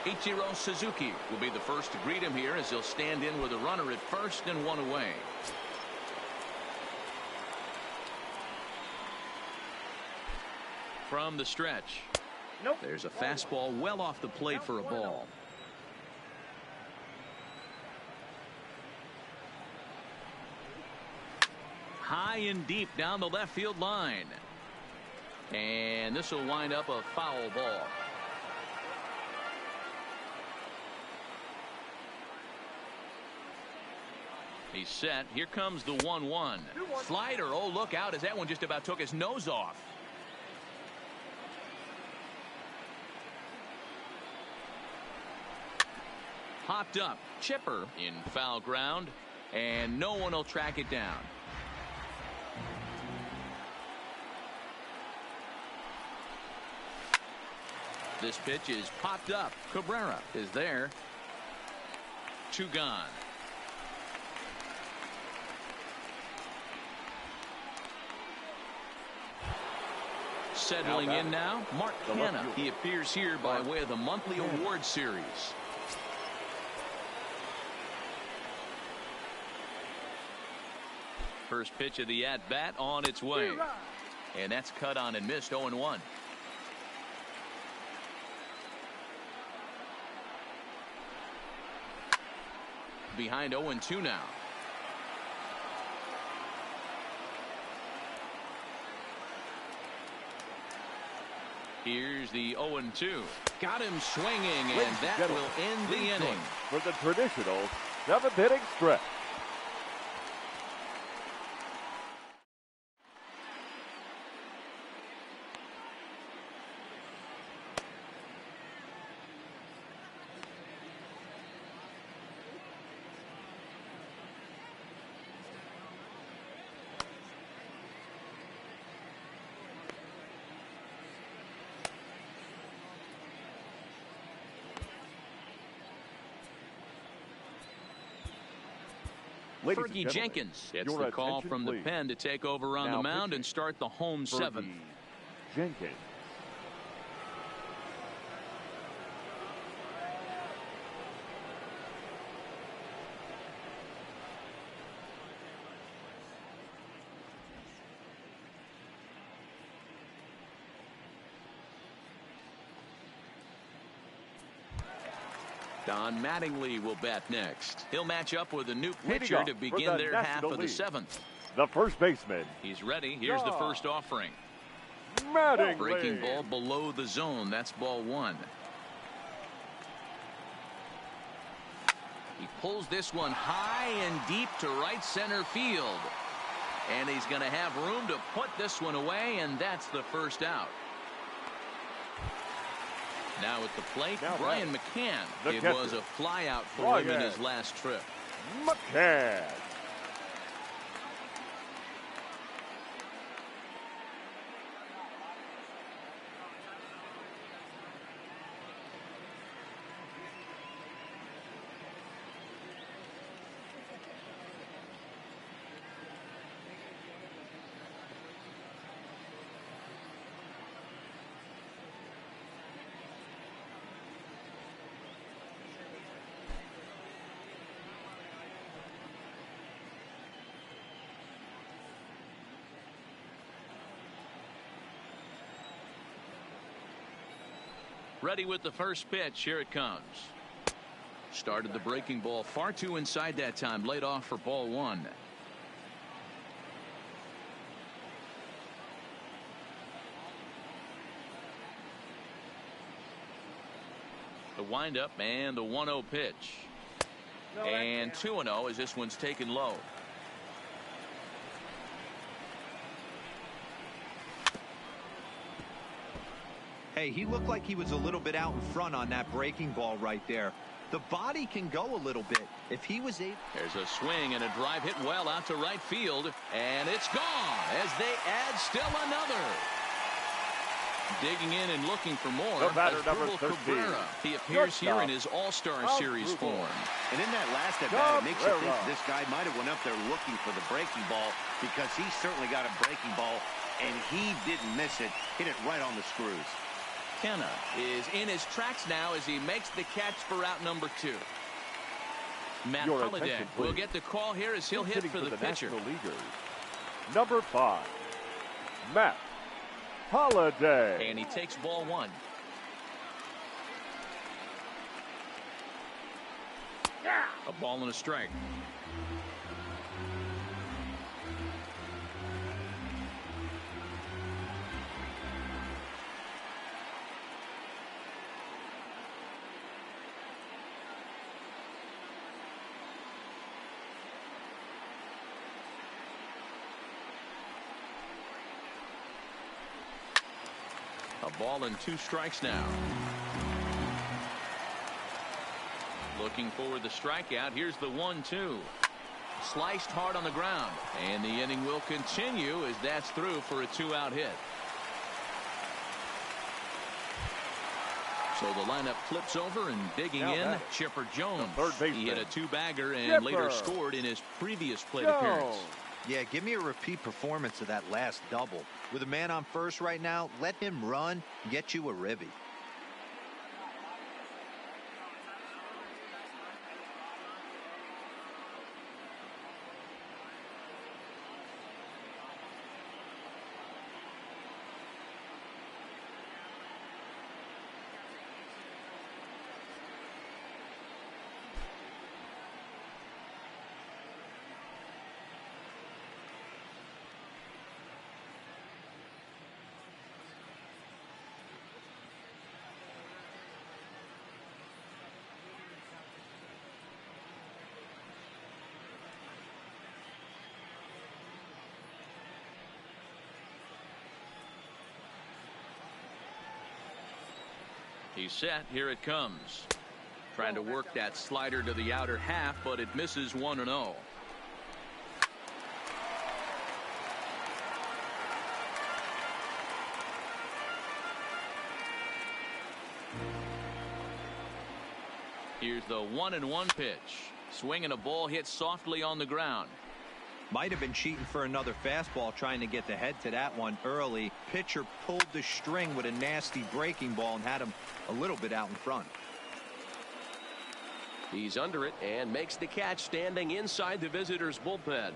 Ichiro Suzuki will be the first to greet him here as he'll stand in with a runner at first and 1 away. From the stretch. There's a fastball well off the plate for a ball. High and deep down the left field line. And this will wind up a foul ball. He's set. Here comes the 1-1. Slider. Oh, look out, as that one just about took his nose off. Popped up. Chipper in foul ground, and no one will track it down. This pitch is popped up. Cabrera is there. 2 gone. Settling in now, Mark Hanna. He appears here by way of the monthly award series. first pitch of the at-bat on its way. And that's cut on and missed. 0-1. Behind 0-2 now. Here's the 0-2. Got him swinging, and that will end the inning. For the traditional 7th inning stretch. Fergie Jenkins gets the call from the pen to take over on the mound and start the home 7th. Jenkins. Don Mattingly will bat next. He'll match up with a new pitcher to begin their half of the 7th. The first baseman. He's ready. Here's the first offering. Mattingly. Breaking ball below the zone. That's ball 1. He pulls this one high and deep to right center field. And he's going to have room to put this one away, and that's the first out. Now at the plate, Brian McCann. It was a fly out for him in his last trip. McCann. Ready with the first pitch. Here it comes. Started the breaking ball far too inside that time. Laid off for ball 1. The windup and the 1-0 pitch. And 2-0 as this one's taken low. Hey, he looked like he was a little bit out in front on that breaking ball right there. The body can go a little bit. If he was able... There's a swing and a drive hit well out to right field. And it's gone as they add still another. Digging in and looking for more. The batter, number 13. Cabrera. He appears here in his All-Star Series form. And in that last at-bat, it makes you think this guy might have went up there looking for the breaking ball, because he certainly got a breaking ball, and he didn't miss it. Hit it right on the screws. Kenna is in his tracks now as he makes the catch for out number 2. Matt Holliday will get the call here as he'll hit for the pitcher. Number 5, Matt Holliday. And he takes ball 1. A ball and a strike. A ball and 2 strikes now. Looking for the strikeout. Here's the 1-2. Sliced hard on the ground. And the inning will continue as that's through for a 2-out hit. So the lineup flips over, and digging in, Chipper Jones. He hit a 2-bagger and later scored in his previous plate appearance. Yeah, give me a repeat performance of that last double. With a man on first right now, let him run, get you a ribby. He's set. Here it comes. Trying to work that slider to the outer half, but it misses 1-0. Here's the 1-1 pitch. Swinging a ball hit softly on the ground. Might have been cheating for another fastball, trying to get the head to that one early. Pitcher pulled the string with a nasty breaking ball and had him a little bit out in front. He's under it and makes the catch standing inside the visitor's bullpen.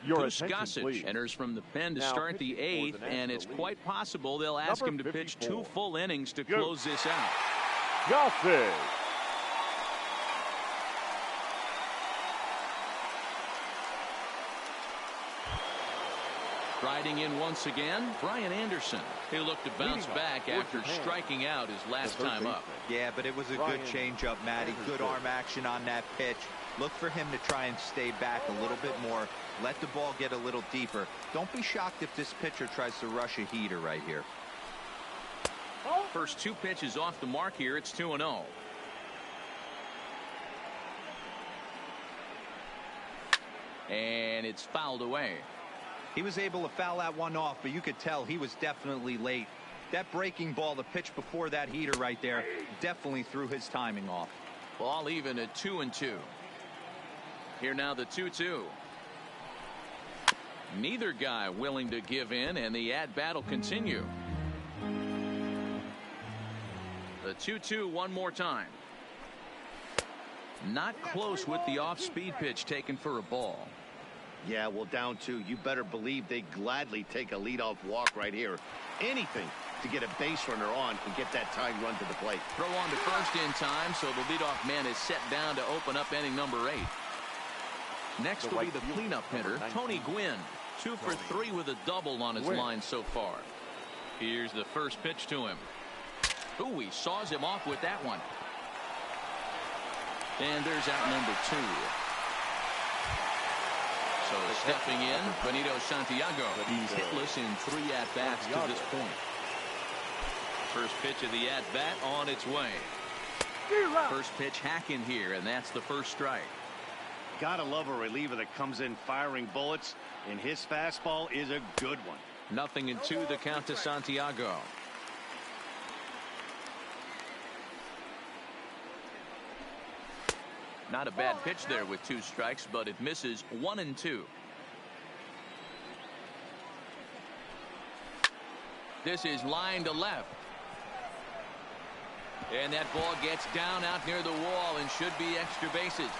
Gossage enters from the pen to start the 8th, and it's quite possible they'll ask him to pitch 2 full innings to close this out. Gossage. Riding in once again, Brian Anderson. He looked to bounce back after striking out his last time up. Yeah, but it was a good changeup, Matty. Good arm action on that pitch. Look for him to try and stay back a little bit more. Let the ball get a little deeper. Don't be shocked if this pitcher tries to rush a heater right here. First 2 pitches off the mark here. It's 2-0. And it's fouled away. He was able to foul that one off, but you could tell he was definitely late. That breaking ball, the pitch before that heater right there, definitely threw his timing off. Ball even at 2-2. Here now the 2-2. Neither guy willing to give in, and the at-bat will continue. The 2-2 one more time. Not close with the off-speed pitch taken for a ball. Yeah, well, down 2. You better believe they gladly take a leadoff walk right here. Anything to get a base runner on and get that tying run to the plate. Throw on to first in time, so the leadoff man is set down to open up inning number 8. Next will be the cleanup hitter, Tony Gwynn. 2 for 3 with a double on his line so far. Here's the first pitch to him. Ooh, he saws him off with that one. And there's out number 2. So stepping in, Benito Santiago. He's hitless in 3 at-bats to this point. First pitch of the at-bat on its way. First pitch hacking here, and that's the first strike. Gotta love a reliever that comes in firing bullets, and his fastball is a good one. 0-2 the count to Santiago. Not a bad pitch there with 2 strikes, but it misses 1-2. This is line to left. And that ball gets down out near the wall and should be extra bases.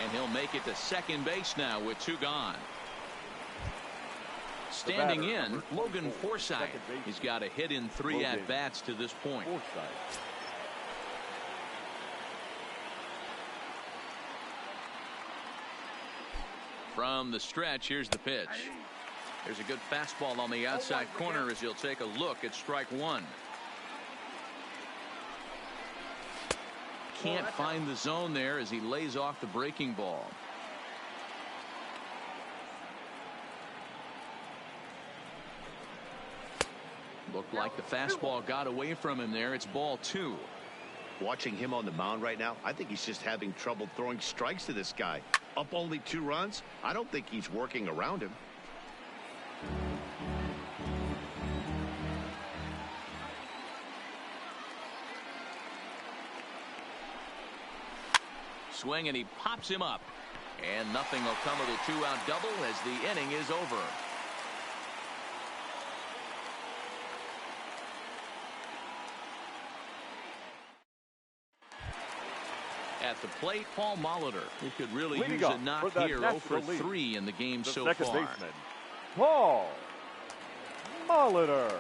And he'll make it to second base now with 2 gone. Standing in, Logan Forsythe. He's got a hit in 3 at-bats to this point. From the stretch, here's the pitch. There's a good fastball on the outside corner as he'll take a look at strike 1. Can't find the zone there as he lays off the breaking ball. Looked like the fastball got away from him there. It's ball 2. Watching him on the mound right now, I think he's just having trouble throwing strikes to this guy. Up only 2 runs. I don't think he's working around him. Swing, and he pops him up. And nothing will come of the 2-out double as the inning is over. At the plate, Paul Molitor. He could really use a knock here. 0 for 3 in the game so far. Second baseman, Paul Molitor.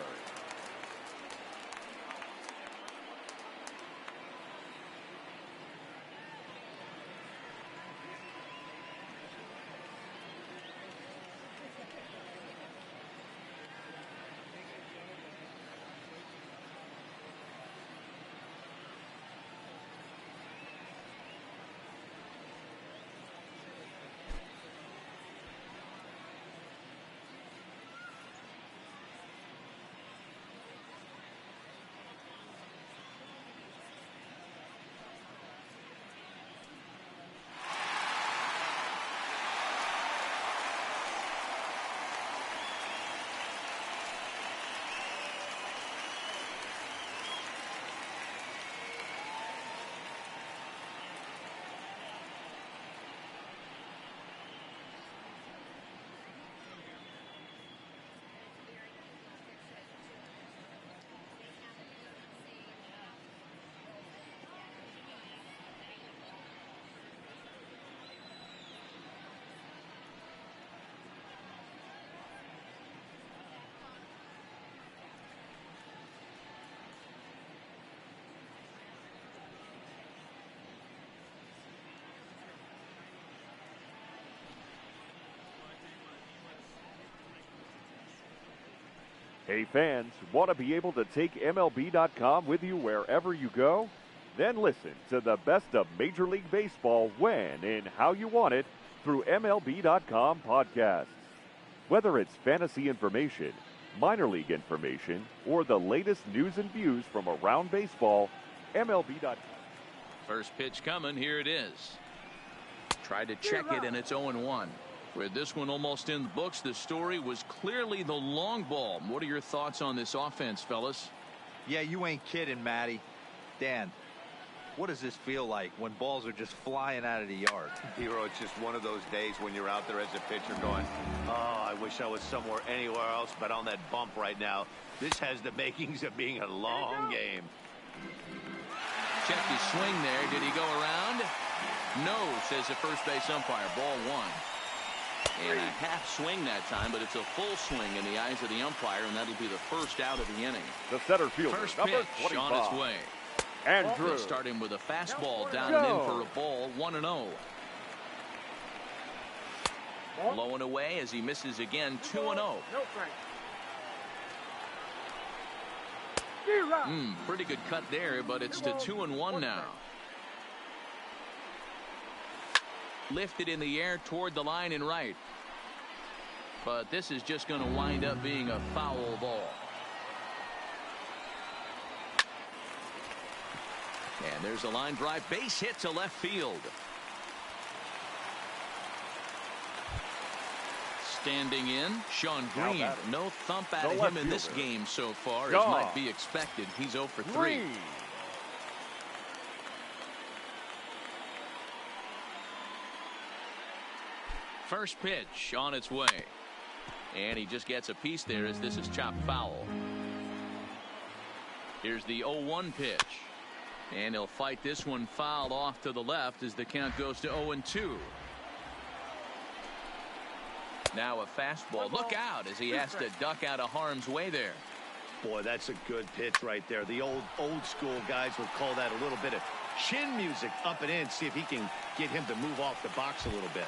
Hey fans, want to be able to take MLB.com with you wherever you go? Then listen to the best of Major League Baseball when and how you want it through MLB.com podcasts. Whether it's fantasy information, minor league information, or the latest news and views from around baseball, MLB.com. First pitch coming, here it is. Tried to check it, and it's 0-1. With this one almost in the books, the story was clearly the long ball. What are your thoughts on this offense, fellas? Yeah, you ain't kidding, Matty. Dan, what does this feel like when balls are just flying out of the yard? Hero, it's just one of those days when you're out there as a pitcher going, oh, I wish I was somewhere anywhere else but on that bump right now. This has the makings of being a long game. Check his swing there. Did he go around? No, says the first base umpire. Ball one. And a half swing that time, but it's a full swing in the eyes of the umpire, and that'll be the first out of the inning. The center fielder, first number pitch 25. on its way. Andrew. They'll start him with a fastball down and in for a ball, 1-0. Blowing away as he misses again, 2-0. Pretty good cut there, but it's to 2-1 now. Lifted in the air toward the line and right. But this is just going to wind up being a foul ball. And there's a line drive, base hit to left field. Standing in, Sean Green. No thump out of him in this game so far, as might be expected. He's 0 for 3. First pitch on its way. And he just gets a piece there as this is chopped foul. Here's the 0-1 pitch. And he'll fight this one fouled off to the left as the count goes to 0-2. Now a fastball. Look out as he has to duck out of harm's way there. Boy, that's a good pitch right there. The old school guys would call that a little bit of chin music up and in. See if he can get him to move off the box a little bit.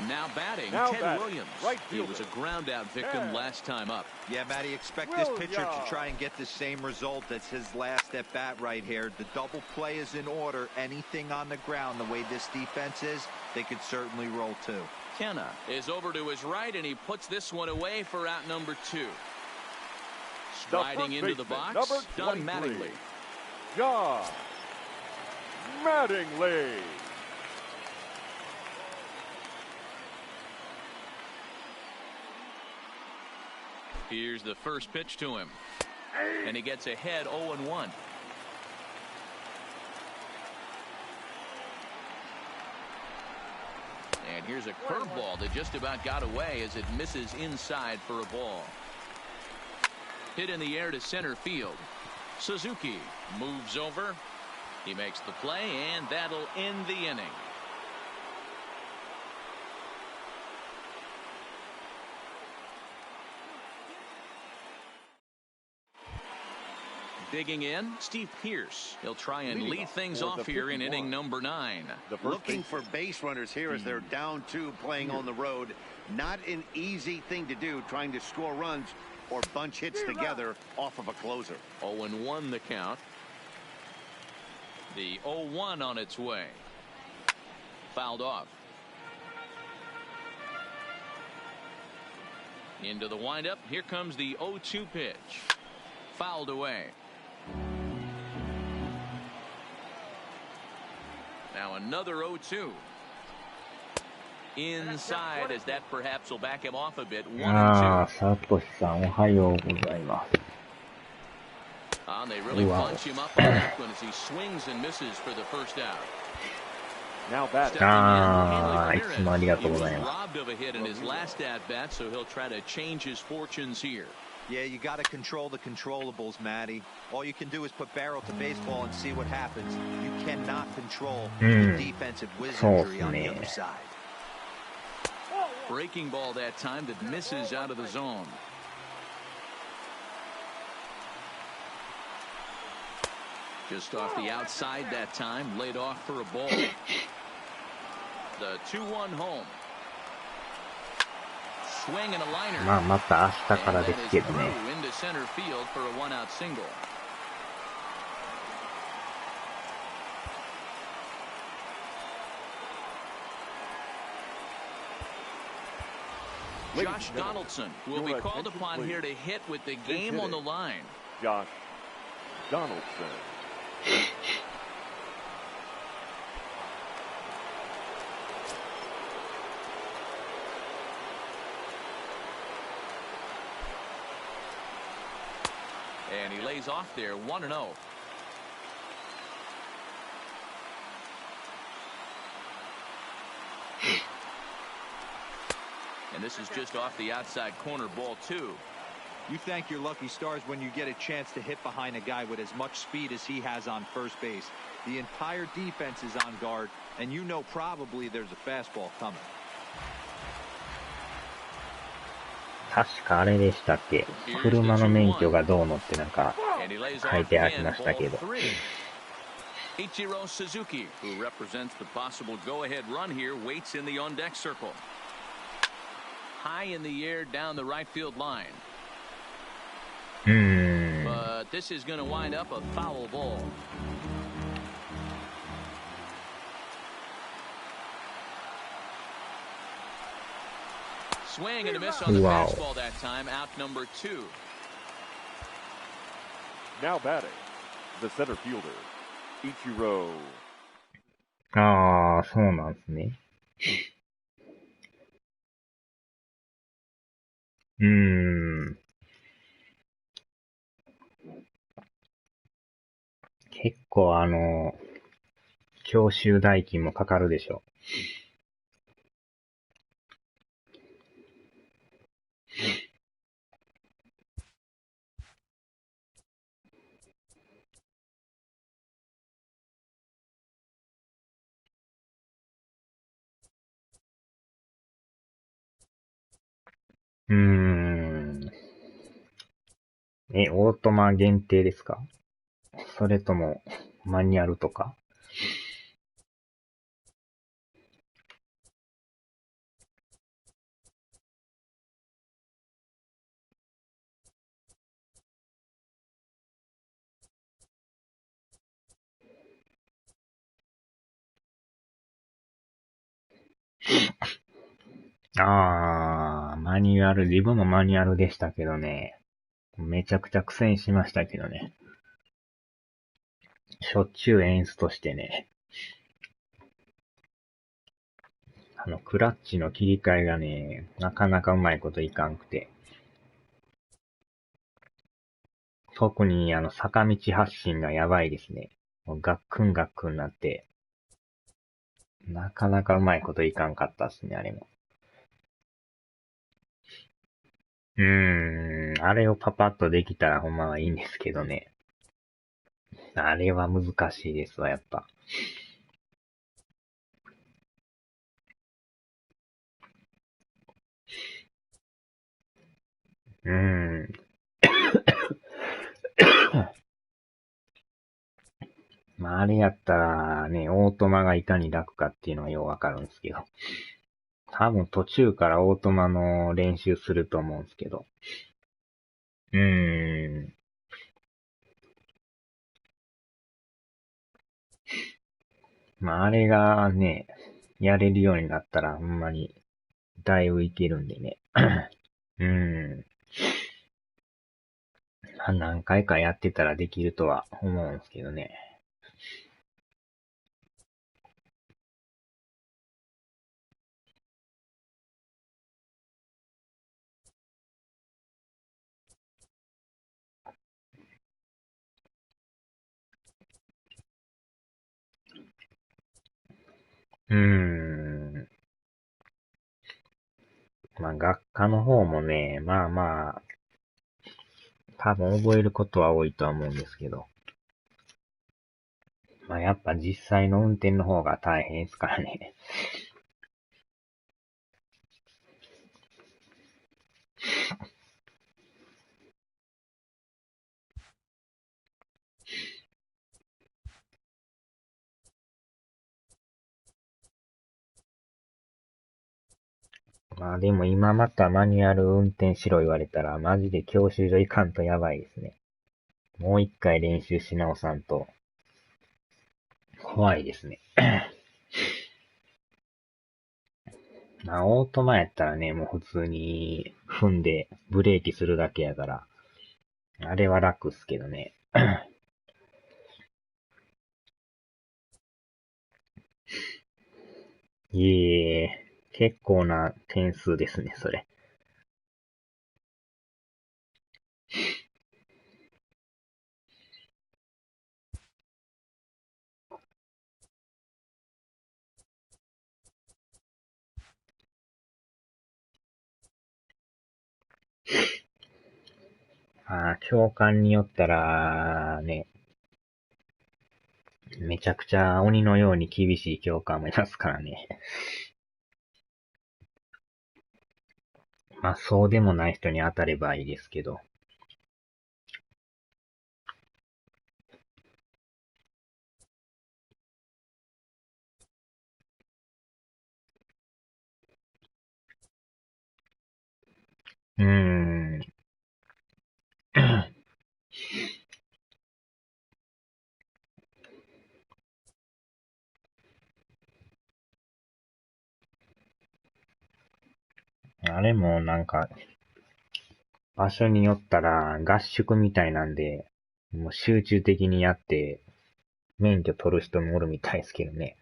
Now batting, Ted Williams. Right he was a ground out victim last time up. Yeah, Matty, expect this pitcher to try and get the same result as his last at bat right here. The double play is in order. Anything on the ground, the way this defense is, they could certainly roll too. Kenna is over to his right, and he puts this one away for out number 2. Striding into the box, Don Mattingly. John Mattingly. Here's the first pitch to him. And he gets ahead 0-1. And here's a curveball that just about got away as it misses inside for a ball. Hit in the air to center field. Suzuki moves over. He makes the play, and that'll end the inning. Digging in, Steve Pearce. He'll try and lead things off here in inning number 9. Looking for base runners here as they're down 2 playing on the road. Not an easy thing to do, trying to score runs or bunch hits together off of a closer. 0-1 the count. The 0-1 on its way. Fouled off. Into the windup. Here comes the 0-2 pitch. Fouled away. Now another 0-2. Inside as that perhaps will back him off a bit. 1-2. サトシさんおはようございます。They really punch him up on that one as he swings and misses for the first out. Now batting. いつもありがとうございます。Robbed of a hit in his last at bat, so he'll try to change his fortunes here. Yeah, you got to control the controllables, Matty. All you can do is put barrel to baseball and see what happens. You cannot control the defensive wizardry on the other side. Breaking ball that time that misses out of the zone. Just off the outside that time, laid off for a ball. The 2-1 home. まあ、また明日からですけどね。Josh Donaldson will be called upon here to hit with the game on the line. Josh Donaldson. And he lays off there 1-0. And this is just off the outside corner, ball 2. You thank your lucky stars when you get a chance to hit behind a guy with as much speed as he has on first base. The entire defense is on guard, and you know probably there's a fastball coming. 確かあれでしたっけ、車の免許がどうのってなんか書いてありましたけど。Ichiro Suzuki, who represents the possible go-ahead run here, waits in the on-deck circle. High in the air down the right field line. But this is going to wind up a foul ball. Swing and a miss on the fastball that time, out number 2. Now batting, the center fielder, Ichiro. ああ、そうなんですね。結構教習代金もかかるでしょ。オートマ限定ですか？それとも、マニュアルとか？マニュアル、自分もマニュアルでしたけどね。めちゃくちゃ苦戦しましたけどね。しょっちゅう演出としてね。クラッチの切り替えがね、なかなかうまいこといかんくて。特に坂道発進がやばいですね。もうガックンガックンなって、なかなかうまいこといかんかったっすね、あれも。あれをパパッとできたらほんまはいいんですけどね。あれは難しいですわ、やっぱ。まあ、あれやったらね、オートマがいかに楽かっていうのがようわかるんですけど。多分途中からオートマの練習すると思うんですけど。まあ、あれがね、やれるようになったらほんまに、だいぶいけるんでね。何回かやってたらできるとは思うんですけどね。まあ、学科の方もね、まあまあ、多分覚えることは多いとは思うんですけど。まあ、やっぱ実際の運転の方が大変ですからね。まあでも今またマニュアル運転しろ言われたらマジで教習所行かんとやばいですね。もう一回練習し直さんと怖いですね。まあオートマやったらね、もう普通に踏んでブレーキするだけやから、あれは楽っすけどね。いえ、結構な点数ですね、それ。教官によったら、ね、めちゃくちゃ鬼のように厳しい教官もいますからね。まあそうでもない人に当たればいいですけど。うーん。あれもなんか、場所によったら合宿みたいなんで、もう集中的にやって、免許取る人もおるみたいですけどね。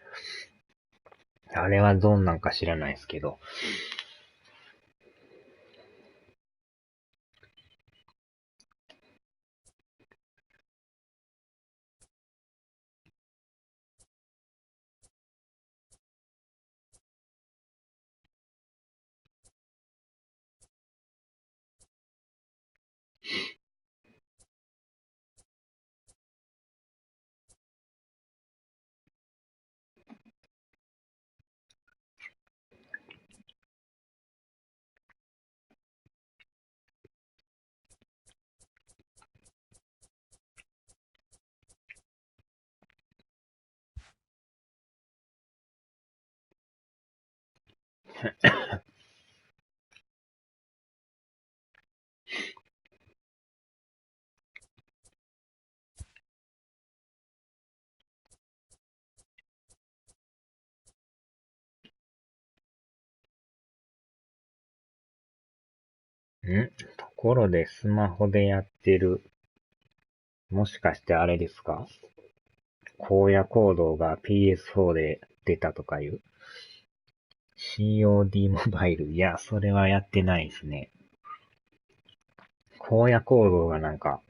あれはどんなんか知らないですけど。ところでスマホでやってる。もしかしてあれですか？荒野行動が PS4 で出たとかいう COD モバイル。いや、それはやってないですね。荒野行動がなんか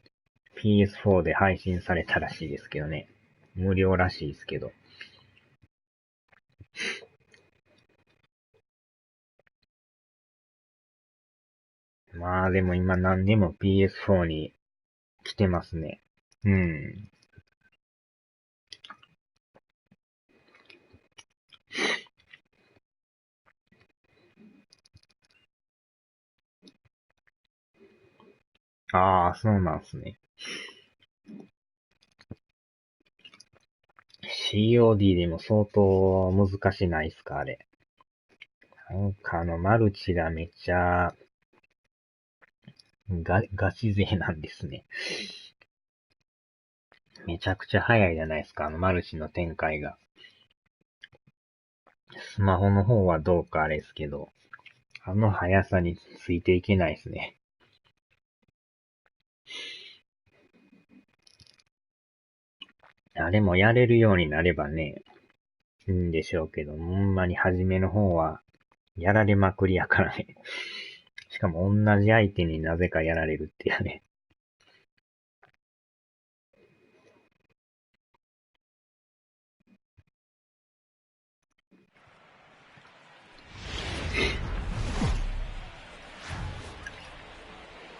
PS4 で配信されたらしいですけどね。無料らしいですけど。まあでも今何でも PS4 に来てますね。うん。ああ、そうなんすね。COD でも相当難しないっすか、あれ。なんかマルチがめっちゃガチ勢なんですね。めちゃくちゃ早いじゃないですか、マルチの展開が。スマホの方はどうかあれですけど、あの速さについていけないですね。あれもやれるようになればね、いいんでしょうけど、ほんまに初めの方は、やられまくりやからね。しかも同じ相手になぜかやられるっていうね。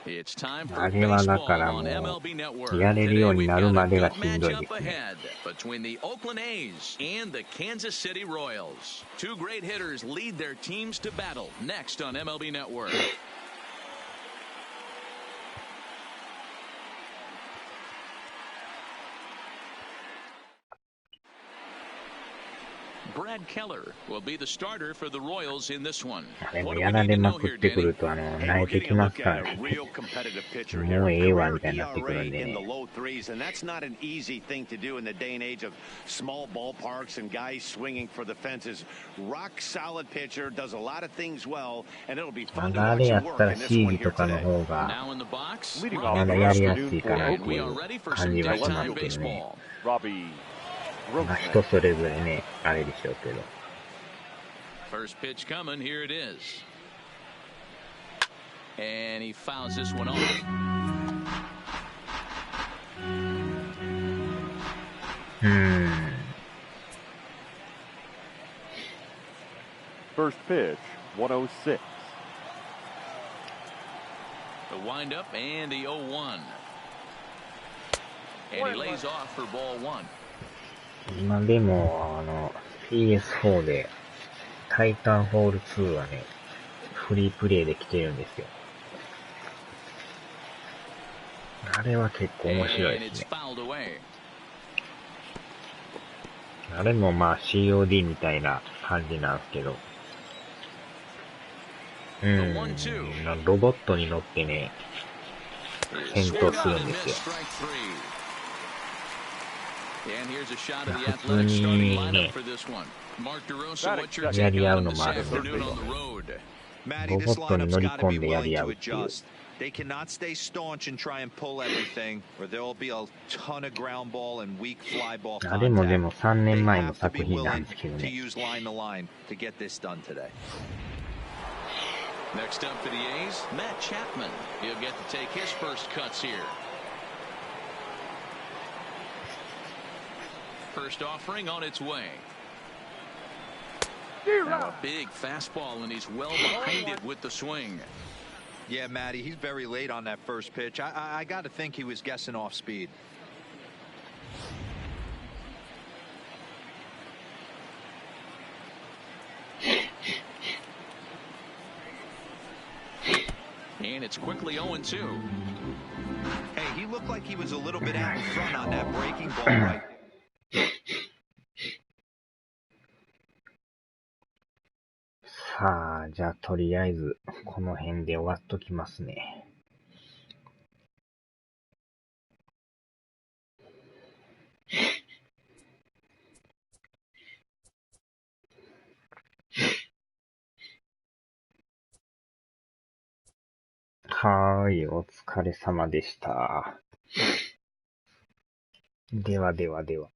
It's time あ for れはだか baseball ら on も MLB う、Network. やれる Today ように we've なる got ま a でが good しんどいで matchup すね。 ahead between the Oakland A's and the Kansas City Royals. Two great hitters lead their teams to battle next on MLB Network. Brad Keller will be the starter for the Royals in this one. でもやられまくってくると、慣れてきますからね。もうええわみたいになってくるんでね。And that's not an easy thing to do in the day and age of small ballparks and guys swinging for the fences. Rock solid pitcher, does a lot of things well, and it'll be fun to watch him work in this one here today. Now in the box, まだやりやすいかなっていう感じはしますけどね。まあ人それぞれね、あれでしょうけど。First pitch coming, here it is. And he fouls this one off. First pitch, 106. The windup and the 0-1. And he lays off for ball one. 今でも、PS4 で、タイタンホール2はね、フリープレイで来てるんですよ。あれは結構面白いですね。あれもまあ COD みたいな感じなんですけど。ロボットに乗ってね、戦闘するんですよ。普通にね、やり合うのもあるんですけど、ロボットに乗り込んでやり合うっていう。They cannot stay staunch and try and pull everything, or there will be a ton of ground ball and weak fly ball contact. でも3年前の作品なんですけどね。To use line to line to get this done today. Next up for the A's, Matt Chapman. He'll get to take his first cuts here. First offering on its way. Now a big fastball, and he's well behind it with the swing. Yeah, Matty, he's very late on that first pitch. I got to think he was guessing off speed. And it's quickly 0-2. Hey, he looked like he was a little bit out in front on that breaking ball right. さあ、じゃあとりあえずこの辺で終わっときますね。はーい、お疲れ様でした。ではではでは。